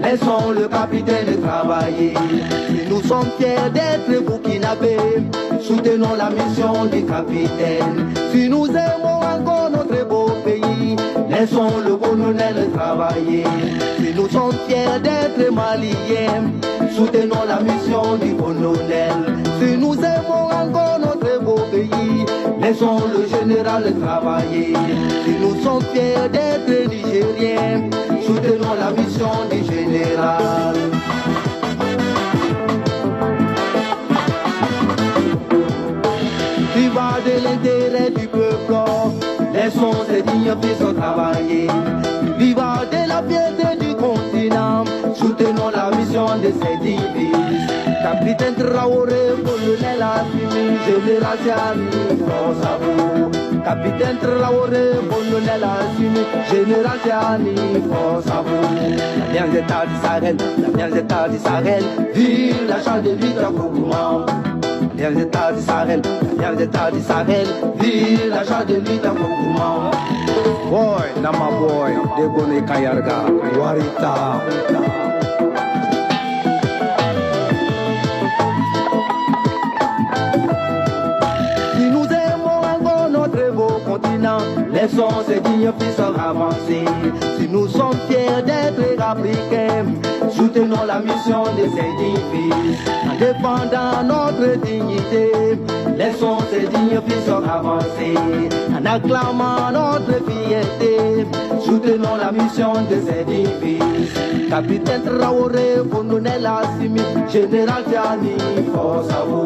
Laissons le capitaine travailler. Nous sommes fiers d'être burkinabés. Soutenons la mission du capitaine. Si nous aimons encore notre beau pays, laissons le colonel travailler. Si nous sommes fiers d'être maliens, soutenons la mission du colonel. Si nous aimons encore notre beau pays, laissons le général travailler. Si nous sommes fiers d'être nigériens, soutenons la mission du général. Qui va de l'intérêt du peuple, laissons ces dignes fils travailler. Qui va de la fierté du continent, soutenons la mission de ces divises. Capitaine Traoré, colonel Assimi, général Tiani, force à vous. Capitaine Traoré, colonel Assimi, général Tiani, force à vous. La bien état du Sahel, la bien état du Sahel, vive la chance de l'île Kokouma. La bien état du Sahel, la bien état du Sahel, vive la chance de l'île Kokouma. Boy, Nama boy, Degone Kayarga, Warita. Laissons ces dignes fils avancer. Si nous sommes fiers d'être africains, soutenons la mission de ces dignes fils. En défendant notre dignité, laissons ces dignes fils avancer. En acclamant notre fierté, soutenons la mission de ces dignes fils. Capitaine Traoré, colonel Assimi, général Tiani, force à vous.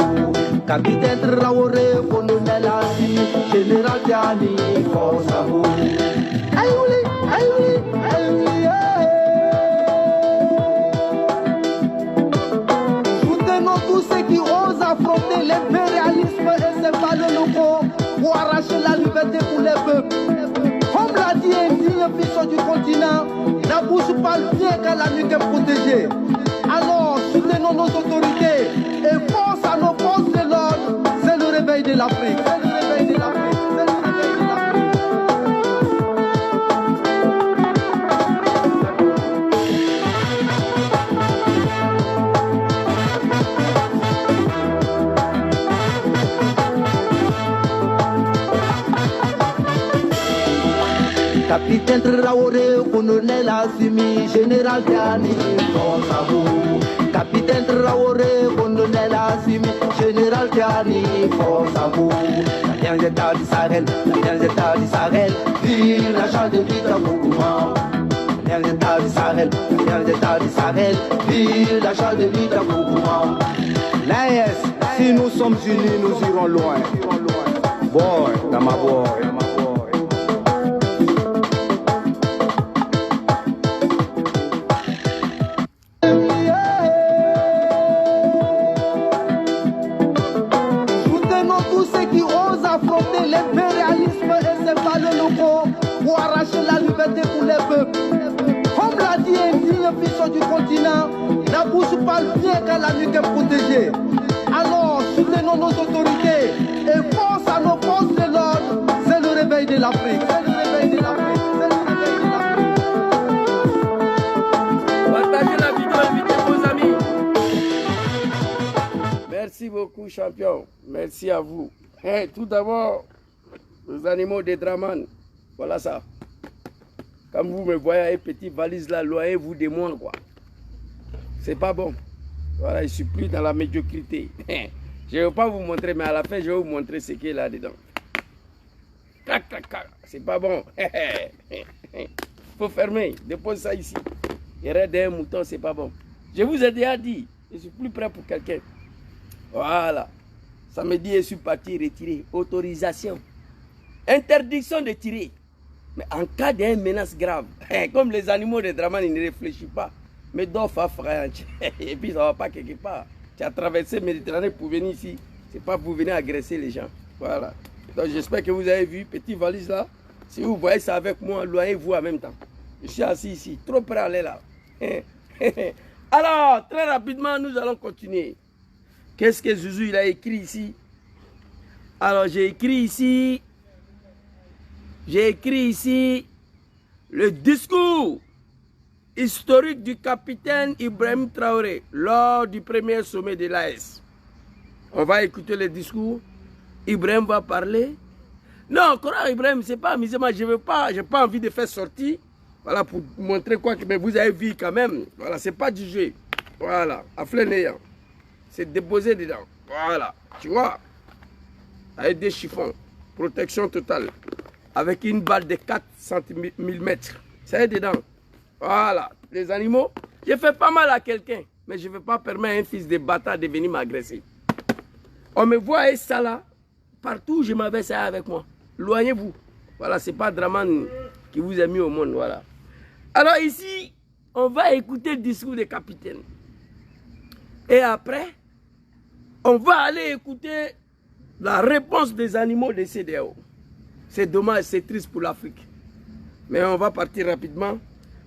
Capitaine Traoré, colonel Assimi, général Tiani, force à vous. Aïe oui, aïe oui, aïe oui, soutenons tous ceux qui osent affronter l'impérialisme et ses valeurs locaux pour arracher la liberté pour les peuples. Comme l'a dit un digne fils du continent, la bouche parle bien quand la nuque est protégée. Alors soutenons nos autorités et force à nos forces de l'ordre. C'est le réveil de l'Afrique. C'est le réveil de l'Afrique. Capitaine Traoré, colonel Assimi, général Tiani, force à vous. Capitaine Traoré, colonel Assimi, général Tiani, force à vous. La bien état du Sahel, la bien état du Sahel, vive la chance de l'État Kokouma. La bien état du Sahel, la bien état du Sahel, vive la chance de l'État Kokouma. L'AS, si nous sommes unis, nous irons loin. Boy, Nama boy. L'impérialisme et ses valeurs locaux pour arracher la liberté pour les peuples. Comme l'a dit un digne fils du continent, la bouche parle bien quand la nuque est protégée. Alors soutenons nos autorités et force à nos forces de l'ordre. C'est le réveil de l'Afrique. C'est le réveil de l'Afrique. C'est le réveil de l'Afrique. Partagez la vidéo, invitez vos amis. Merci beaucoup, champion. Merci à vous. Tout d'abord, les animaux des Draman, Voilà ça. Comme vous me voyez avec petite valise là, loyez-vous de moi, quoi. C'est pas bon. Voilà, je suis plus dans la médiocrité. Je ne vais pas vous montrer, mais à la fin, je vais vous montrer ce qu'il y a là-dedans. C'est pas bon. Faut fermer. Dépose ça ici. Il reste d'un mouton, c'est pas bon. Je vous ai déjà dit, je suis plus prêt pour quelqu'un. Voilà. Samedi, je suis parti retirer. Autorisation. Interdiction de tirer. Mais en cas d'une menace grave, comme les animaux de Dramane, ils ne réfléchissent pas. Mais d'offre à frère. Et puis ça ne va pas quelque part. Tu as traversé le Méditerranée pour venir ici. Ce n'est pas pour venir agresser les gens. Voilà. Donc j'espère que vous avez vu, petite valise là. Si vous voyez ça avec moi, loyez-vous en même temps. Je suis assis ici, trop près à aller là. Alors, très rapidement, nous allons continuer. Qu'est-ce que Zouzou il a écrit ici? Alors, j'ai écrit ici le discours historique du capitaine Ibrahim Traoré lors du premier sommet de l'AES. On va écouter le discours. Ibrahim va parler. Non, Coran Ibrahim, c'est pas amusement. Je n'ai pas envie de faire sortir. Voilà, pour montrer quoi que mais vous avez vu quand même. Voilà, c'est pas du jeu. Voilà, à fleur néant. C'est déposé dedans. Voilà, tu vois. Avec des chiffons. Protection totale. Avec une balle de 4 mm. C'est dedans. Voilà, les animaux. J'ai fait pas mal à quelqu'un. Mais je ne vais pas permettre à un fils de bâtard de venir m'agresser. On me voit et ça là. Partout, je m'avais ça avec moi. Loignez-vous. Voilà, c'est pas Dramane qui vous a mis au monde. Voilà. Alors ici, on va écouter le discours du capitaine. Et après, on va aller écouter la réponse des animaux des CEDEAO. C'est dommage, c'est triste pour l'Afrique. Mais on va partir rapidement.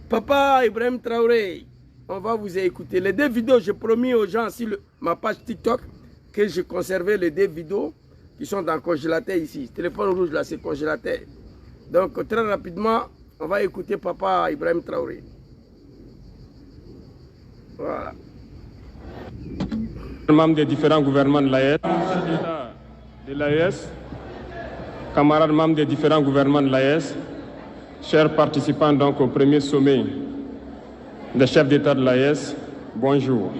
Papa Ibrahim Traoré, on va vous écouter. Les 2 vidéos, j'ai promis aux gens sur ma page TikTok que je conservais les 2 vidéos qui sont dans le congélateur ici. Téléphone rouge là, c'est congélateur. Donc très rapidement, on va écouter Papa Ibrahim Traoré. Voilà. Membres des différents gouvernements de l'AES, camarades membres des différents gouvernements de l'AES, chers participants donc au premier sommet des chefs d'État de l'AES, bonjour.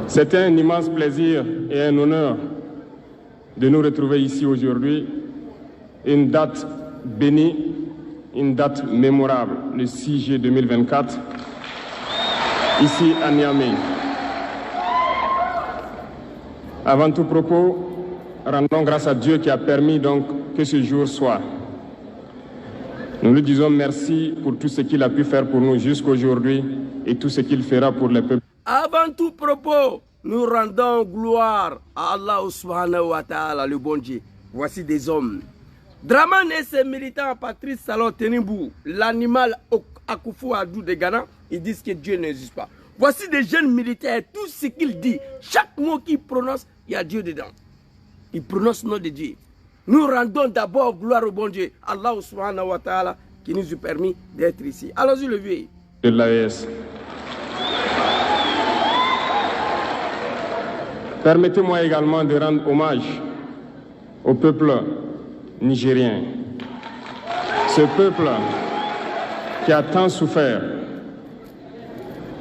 C'est un immense plaisir et un honneur de nous retrouver ici aujourd'hui, une date bénie, une date mémorable, le 6 juillet 2024, ici à Niamey. Avant tout propos, rendons grâce à Dieu qui a permis donc que ce jour soit. Nous lui disons merci pour tout ce qu'il a pu faire pour nous jusqu'aujourd'hui et tout ce qu'il fera pour les peuples. Avant tout propos, nous rendons gloire à Allah subhanahu wa ta'ala, le bon Dieu. Voici des hommes. Dramane et ses militants, Patrice Salon Tenibou, l'animal Akufo-Addo de Ghana, ils disent que Dieu n'existe pas. Voici des jeunes militaires, tout ce qu'ils disent, chaque mot qu'ils prononcent, il y a Dieu dedans. Ils prononcent le nom de Dieu. Nous rendons d'abord gloire au bon Dieu, Allah subhanahu wa ta'ala, qui nous a permis d'être ici. Allons-y le vieux. De l'AES. Permettez-moi également de rendre hommage au peuple nigérien. Ce peuple qui a tant souffert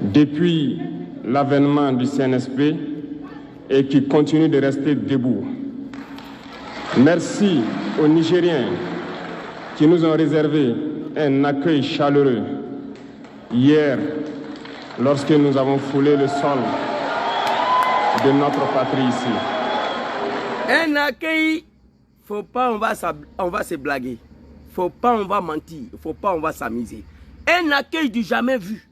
depuis l'avènement du CNSP et qui continue de rester debout. Merci aux Nigériens qui nous ont réservé un accueil chaleureux hier lorsque nous avons foulé le sol de notre patrie ici. Un accueil, faut pas on va se blaguer. Faut pas on va mentir. Faut pas on va s'amuser. Un accueil du jamais vu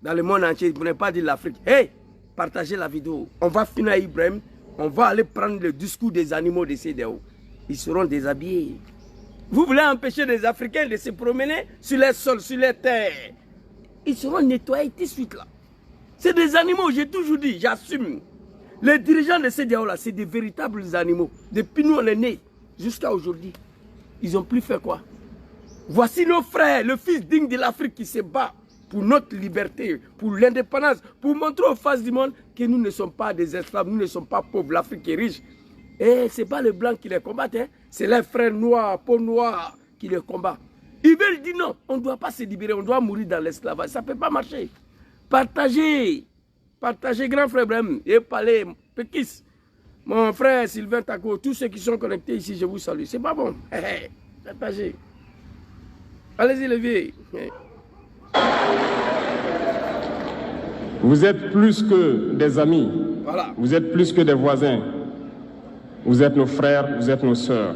dans le monde entier, pour ne pas dire l'Afrique. Hey, partagez la vidéo. On va finir à Ibrahim. On va aller prendre le discours des animaux de CEDEAO. Ils seront déshabillés. Vous voulez empêcher les Africains de se promener sur les sols, sur les terres. Ils seront nettoyés tout de suite là. C'est des animaux, j'ai toujours dit, j'assume. Les dirigeants de CEDEAO là, c'est des véritables animaux. Depuis nous on est nés jusqu'à aujourd'hui. Ils n'ont plus fait quoi? Voici nos frères, le fils digne de l'Afrique qui se bat pour notre liberté, pour l'indépendance, pour montrer aux faces du monde que nous ne sommes pas des esclaves, nous ne sommes pas pauvres, l'Afrique est riche. Et ce n'est pas les blancs qui les combattent, hein. C'est les frères noirs, peau noire, qui les combat. Ils veulent dire non, on ne doit pas se libérer, on doit mourir dans l'esclavage. Ça ne peut pas marcher. Partagez. Partagez, grand frère Ibrahim. Et parlez, Pékis. Mon frère Sylvain Tako, tous ceux qui sont connectés ici, je vous salue. C'est pas bon. Partagez. Allez-y, les vieux. Vous êtes plus que des amis. Voilà. Vous êtes plus que des voisins. Vous êtes nos frères, vous êtes nos sœurs.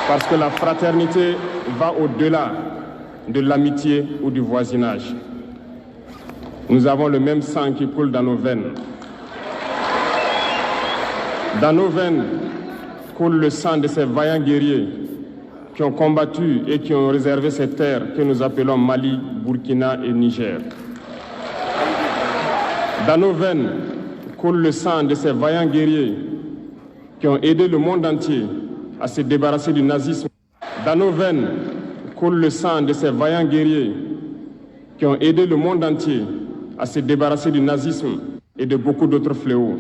Parce que la fraternité va au-delà de l'amitié ou du voisinage. Nous avons le même sang qui coule dans nos veines. Dans nos veines coule le sang de ces vaillants guerriers qui ont combattu et qui ont réservé ces terres que nous appelons Mali, Burkina et Niger. Dans nos veines coule le sang de ces vaillants guerriers qui ont aidé le monde entier à se débarrasser du nazisme. Dans nos veines coule le sang de ces vaillants guerriers qui ont aidé le monde entier à se débarrasser du nazisme et de beaucoup d'autres fléaux.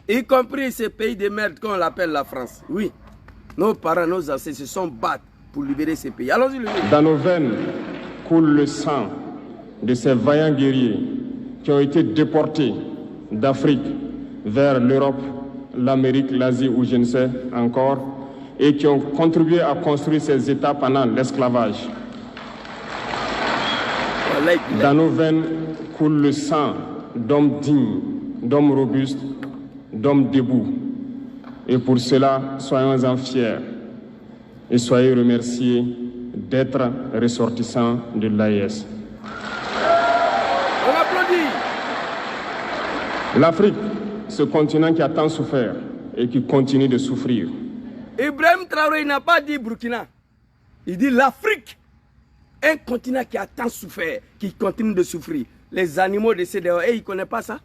Y compris ces pays de merde qu'on l'appelle la France. Oui, nos parents, nos ancêtres se sont battus pour libérer ces pays. Allons-y, le mieux. Dans nos veines coule le sang de ces vaillants guerriers qui ont été déportés d'Afrique vers l'Europe, l'Amérique, l'Asie ou je ne sais encore, et qui ont contribué à construire ces États pendant l'esclavage. Dans nos veines coule le sang d'hommes dignes, d'hommes robustes, d'hommes debout. Et pour cela, soyons-en fiers et soyez remerciés d'être ressortissants de l'AES. On applaudit. L'Afrique, ce continent qui a tant souffert et qui continue de souffrir. Ibrahim Traoré n'a pas dit Burkina. Il dit l'Afrique. Un continent qui a tant souffert, qui continue de souffrir. Les animaux de CEDEAO, ils ne connaissent pas ça?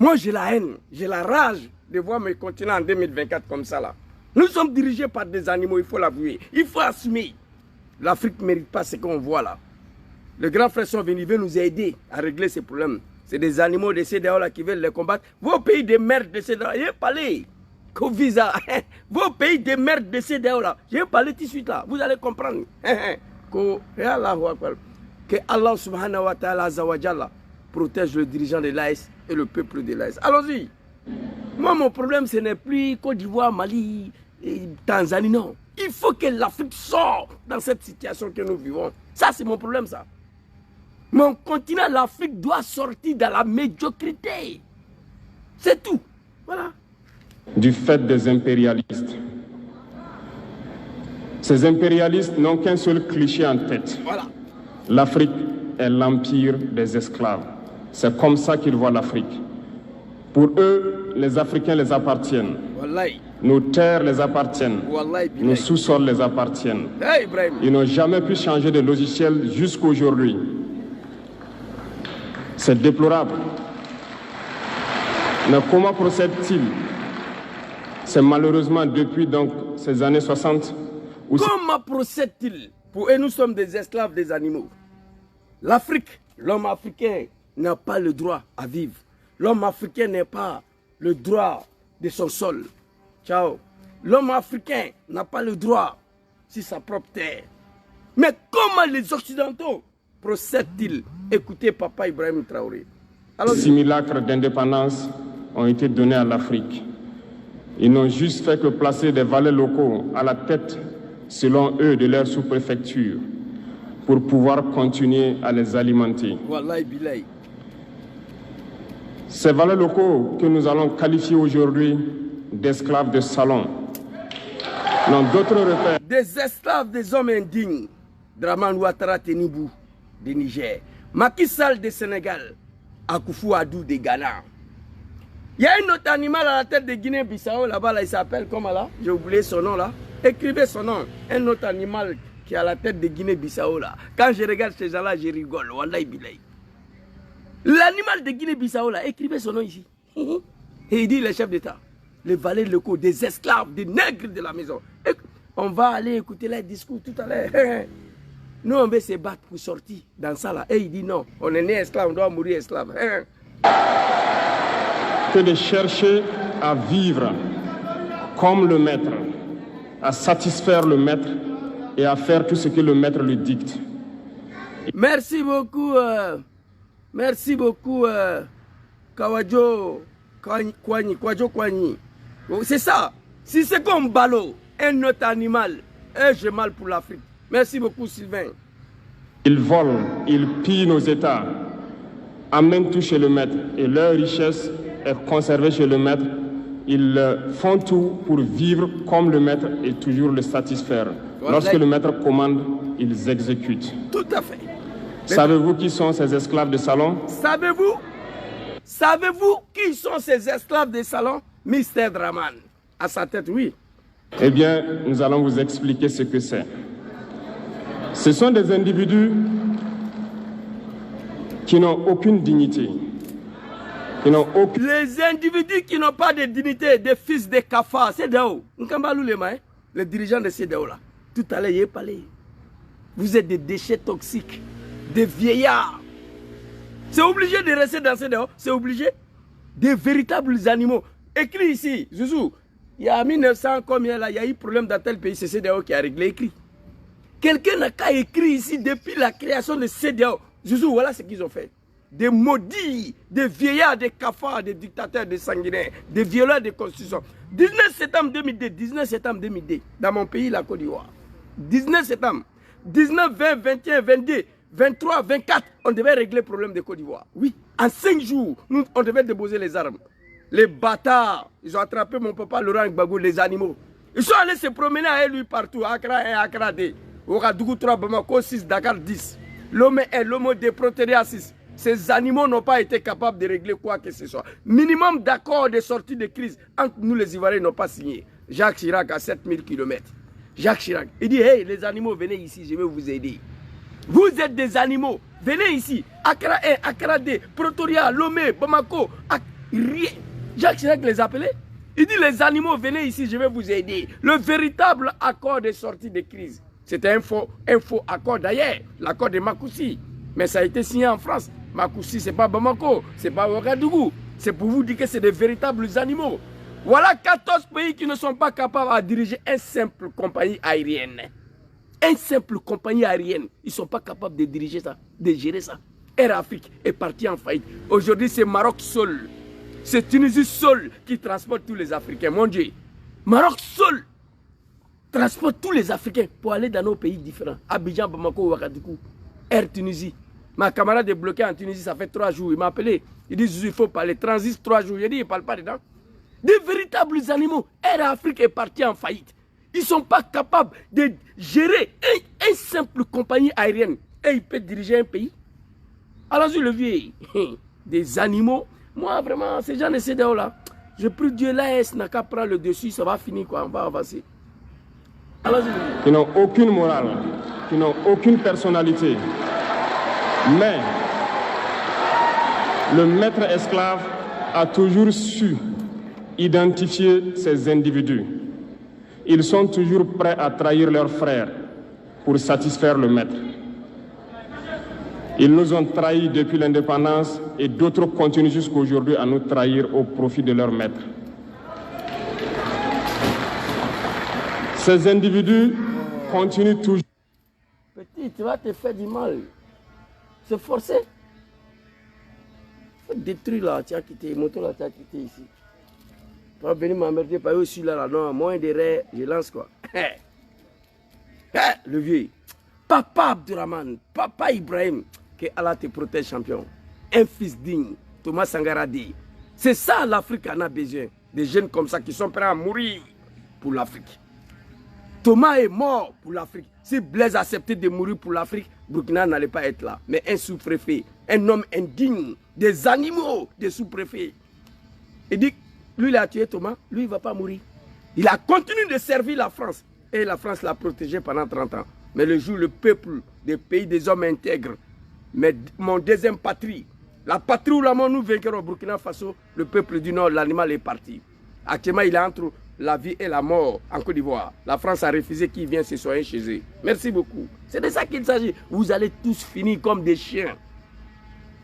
Moi, j'ai la haine, j'ai la rage de voir mes continents en 2024 comme ça là. Nous sommes dirigés par des animaux, il faut l'avouer. Il faut assumer. L'Afrique ne mérite pas ce qu'on voit là. Les grands frères sont venus, ils veulent nous aider à régler ces problèmes. C'est des animaux de CEDEAO là qui veulent les combattre. Vos pays de merde de CEDEAO, j'ai parlé. Visa. Vos pays de merde de CEDEAO là, j'ai parlé tout de suite là. Vous allez comprendre. Que Allah subhanahu wa ta'ala azawajalla protège le dirigeant de l'AES et le peuple de l'AES. Allons-y. Moi, mon problème, ce n'est plus Côte d'Ivoire, Mali, et Tanzanie, non. Il faut que l'Afrique sorte dans cette situation que nous vivons. Ça, c'est mon problème, ça. Mon continent, l'Afrique, doit sortir de la médiocrité. C'est tout. Voilà. Du fait des impérialistes. Ces impérialistes n'ont qu'un seul cliché en tête. Voilà. L'Afrique est l'empire des esclaves. C'est comme ça qu'ils voient l'Afrique. Pour eux, les Africains les appartiennent. Wallahi. Nos terres les appartiennent. Wallahi, nos sous-sols les appartiennent. Hey, Ibrahim. Ils n'ont jamais pu changer de logiciel jusqu'à aujourd'hui. C'est déplorable. Mais comment procèdent-ils? C'est malheureusement depuis donc ces années 60. Comment procèdent-ils? Pour eux, nous sommes des esclaves des animaux. L'Afrique, l'homme africain n'a pas le droit à vivre. L'homme africain n'a pas le droit de son sol. Ciao. L'homme africain n'a pas le droit sur sa propre terre. Mais comment les Occidentaux procèdent-ils? Écoutez Papa Ibrahim Traoré. Simulacres d'indépendance ont été donnés à l'Afrique. Ils n'ont juste fait que placer des valets locaux à la tête, selon eux, de leur sous-préfecture, pour pouvoir continuer à les alimenter. Wallahi billahi. Ces valets locaux que nous allons qualifier aujourd'hui d'esclaves de salon n'ont d'autres repères. Des esclaves des hommes indignes. Dramane Ouattara Tenibou de Niger. Macky Sall de Sénégal. Akufo Addo de Ghana. Il y a un autre animal à la tête de Guinée-Bissau là-bas, là, il s'appelle comment là? J'ai oublié son nom là. Écrivez son nom. Un autre animal qui est à la tête de Guinée-Bissau là. Quand je regarde ces gens-là, je rigole. Wallahi billahi. L'animal de Guinée-Bissau là, écrivez son nom ici. Et il dit les chefs d'État, les valets locaux, des esclaves, des nègres de la maison. Et on va aller écouter les discours tout à l'heure. Nous on veut se battre pour sortir dans ça là. Et il dit non, on est né esclave, on doit mourir esclave. Que de chercher à vivre comme le maître à satisfaire le maître et à faire tout ce que le maître lui dicte. Merci beaucoup, Kawadjo Kwani. C'est ça. Si c'est comme Balo, un autre animal, j'ai mal pour l'Afrique. Merci beaucoup, Sylvain. Ils volent, ils pillent nos États, amènent tout chez le maître et leur richesse est conservée chez le maître. Ils font tout pour vivre comme le maître et toujours le satisfaire. Lorsque le maître commande, ils exécutent. Tout à fait. Savez-vous qui sont ces esclaves de salon? Savez-vous qui sont ces esclaves de salon? Mr. Draman. À sa tête, oui. Eh bien, nous allons vous expliquer ce que c'est. Ce sont des individus qui n'ont aucune dignité. Les individus qui n'ont pas de dignité, des fils de cafards, c'est d'eux. Les dirigeants de ces là. Tout à l'heure, il est parlé. Vous êtes des déchets toxiques, des vieillards. C'est obligé de rester dans ces dehors, c'est obligé. Des véritables animaux. Écrit ici, Zouzou, il y a 1900 combien là, il y a eu problème dans tel pays, c'est CDAO qui a réglé écrit. Quelqu'un n'a qu'à écrire ici depuis la création de CDAO. Zouzou, voilà ce qu'ils ont fait. Des maudits, des vieillards, des cafards, des dictateurs, des sanguinaires, des violeurs de constitution. 19 septembre 2002, dans mon pays, la Côte d'Ivoire. 19 septembre, 19, 20, 21, 22, 23, 24, on devait régler le problème de Côte d'Ivoire. Oui, en 5 jours, on devait déposer les armes. Les bâtards, ils ont attrapé mon papa Laurent Gbagbo, les animaux. Ils sont allés se promener avec lui partout, Accra 1, Accra 2, Ouagadougou 3, Bamako 6, Dakar 10. L'homme 1, l'homme 2, Protéria 6. Ces animaux n'ont pas été capables de régler quoi que ce soit. Minimum d'accord de sortie de crise entre nous les Ivoiriens n'ont pas signé. Jacques Chirac à 7000 km. Jacques Chirac, il dit, hey les animaux, venez ici, je vais vous aider. Vous êtes des animaux, venez ici. Accra 1, Accra 2, Pretoria, Lomé, Bamako, rien. Jacques Chirac les appelait. Il dit, les animaux, venez ici, je vais vous aider. Le véritable accord de sortie de crise. C'était un faux accord d'ailleurs, l'accord de Makoussi. Mais ça a été signé en France. Makoussi, ce n'est pas Bamako, ce n'est pas Ouagadougou. C'est pour vous dire que c'est des véritables animaux. Voilà 14 pays qui ne sont pas capables de diriger une simple compagnie aérienne. Une simple compagnie aérienne. Ils ne sont pas capables de diriger ça, de gérer ça. Air Afrique est parti en faillite. Aujourd'hui, c'est Maroc seul. C'est Tunisie seul qui transporte tous les Africains. Mon Dieu. Maroc seul transporte tous les Africains pour aller dans nos pays différents. Abidjan, Bamako, Ouagadougou. Air Tunisie. Ma camarade est bloquée en Tunisie, ça fait 3 jours. Il m'a appelé. Il dit, il faut parler. Transit 3 jours. Il dit, il ne parle pas dedans. Des véritables animaux. Air Afrique est parti en faillite. Ils ne sont pas capables de gérer une simple compagnie aérienne. Et ils peuvent diriger un pays. Allons-y, le vieux. Des animaux. Moi, vraiment, ces gens de CEDEAO là, je prie Dieu, l'AS n'a qu'à prendre le dessus, ça va finir quoi, on va avancer. Allons-y. Qui n'ont aucune morale, qui n'ont aucune personnalité. Mais le maître esclave a toujours su identifier ces individus. Ils sont toujours prêts à trahir leurs frères pour satisfaire le maître. Ils nous ont trahis depuis l'indépendance et d'autres continuent jusqu'à aujourd'hui à nous trahir au profit de leur maître. Ces individus continuent toujours. Petit, tu vas te faire du mal. C'est forcé. Il faut détruire là, tu as quitté, moto là, tu as quitté ici. Tu vas venir m'emmerder par aussi là, non, moins de rêves, je lance quoi. Le vieux. Papa Abdurrahman, Papa Ibrahim, que Allah te protège champion. Un fils digne, Thomas Sankara dit. C'est ça l'Afrique en a besoin. Des jeunes comme ça qui sont prêts à mourir pour l'Afrique. Thomas est mort pour l'Afrique. Si Blaise acceptait de mourir pour l'Afrique, Burkina n'allait pas être là. Mais un sous-préfet, un homme indigne, des animaux, des sous-préfets. Il dit, lui il a tué Thomas, lui il ne va pas mourir. Il a continué de servir la France. Et la France l'a protégé pendant 30 ans. Mais le jour, le peuple des pays des hommes intègres, mais mon deuxième patrie, la patrie où la mort nous vaincrons au Burkina Faso, le peuple du Nord, l'animal est parti. Actuellement, il est entre la vie et la mort en Côte d'Ivoire. La France a refusé qu'il vienne se soigner chez eux. Merci beaucoup. C'est de ça qu'il s'agit. Vous allez tous finir comme des chiens.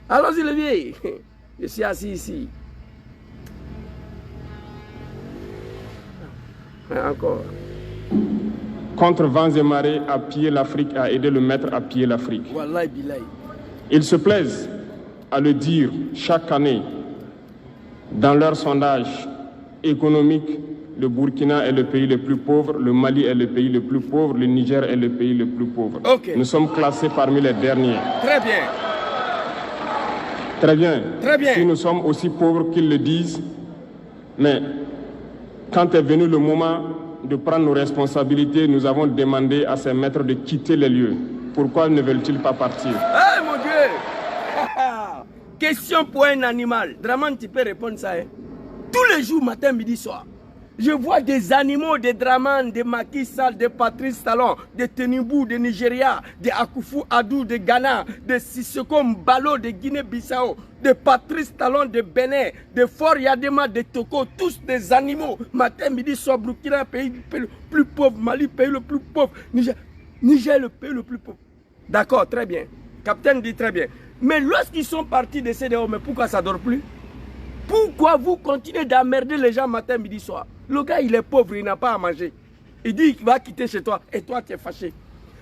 Allons-y, le vieil. Je suis assis ici. Encore. contre vents et marées, à piller l'Afrique, à aider le maître à piller l'Afrique. Wallahi billahi. Ils se plaisent à le dire chaque année dans leurs sondages économiques. Le Burkina est le pays le plus pauvre, le Mali est le pays le plus pauvre, le Niger est le pays le plus pauvre. Okay. Nous sommes classés parmi les derniers. Très bien. Très bien. Très bien. Si nous sommes aussi pauvres qu'ils le disent, mais quand est venu le moment de prendre nos responsabilités, nous avons demandé à ces maîtres de quitter les lieux. Pourquoi ne veulent-ils pas partir? Eh mon Dieu! Question pour un animal. Draman, tu peux répondre ça. Hein? Tous les jours, matin, midi, soir. Je vois des animaux, des Draman, des Macky Sall, des Patrice Talon, des Tenibou, de Nigeria, des Akufo Adou, de Ghana, des Sissoko Mbalo, de Guinée-Bissau, des Patrice Talon, de Bénin, de Fort Yadema, de Toko, tous des animaux. Matin, midi, soir, Burkina, pays le plus pauvre, Mali, pays le plus pauvre, Niger, le pays le plus pauvre. D'accord, très bien. Capitaine dit très bien. Mais lorsqu'ils sont partis de CDO, mais pourquoi ça ne dort plus? Pourquoi vous continuez d'emmerder les gens matin, midi, soir? Le gars, il est pauvre, il n'a pas à manger. Il dit qu'il va quitter chez toi et toi, tu es fâché.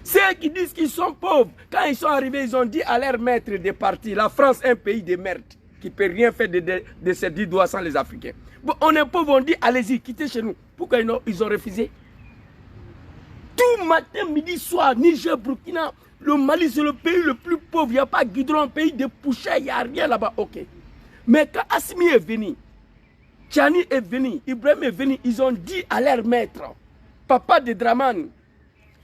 Ceux qui disent qu'ils sont pauvres, quand ils sont arrivés, ils ont dit à leur maître de partir. La France est un pays de merde qui ne peut rien faire de ses 10 doigts sans les Africains. Bon, on est pauvres, on dit allez-y, quittez chez nous. Pourquoi ils ont refusé? Tout matin, midi, soir, Niger, Burkina, le Mali, c'est le pays le plus pauvre. Il n'y a pas de goudron, pays de poussière, il n'y a rien là-bas. Ok. Mais quand Assimi est venu, Tchani est venu, Ibrahim est venu, ils ont dit à leur maître, papa de Draman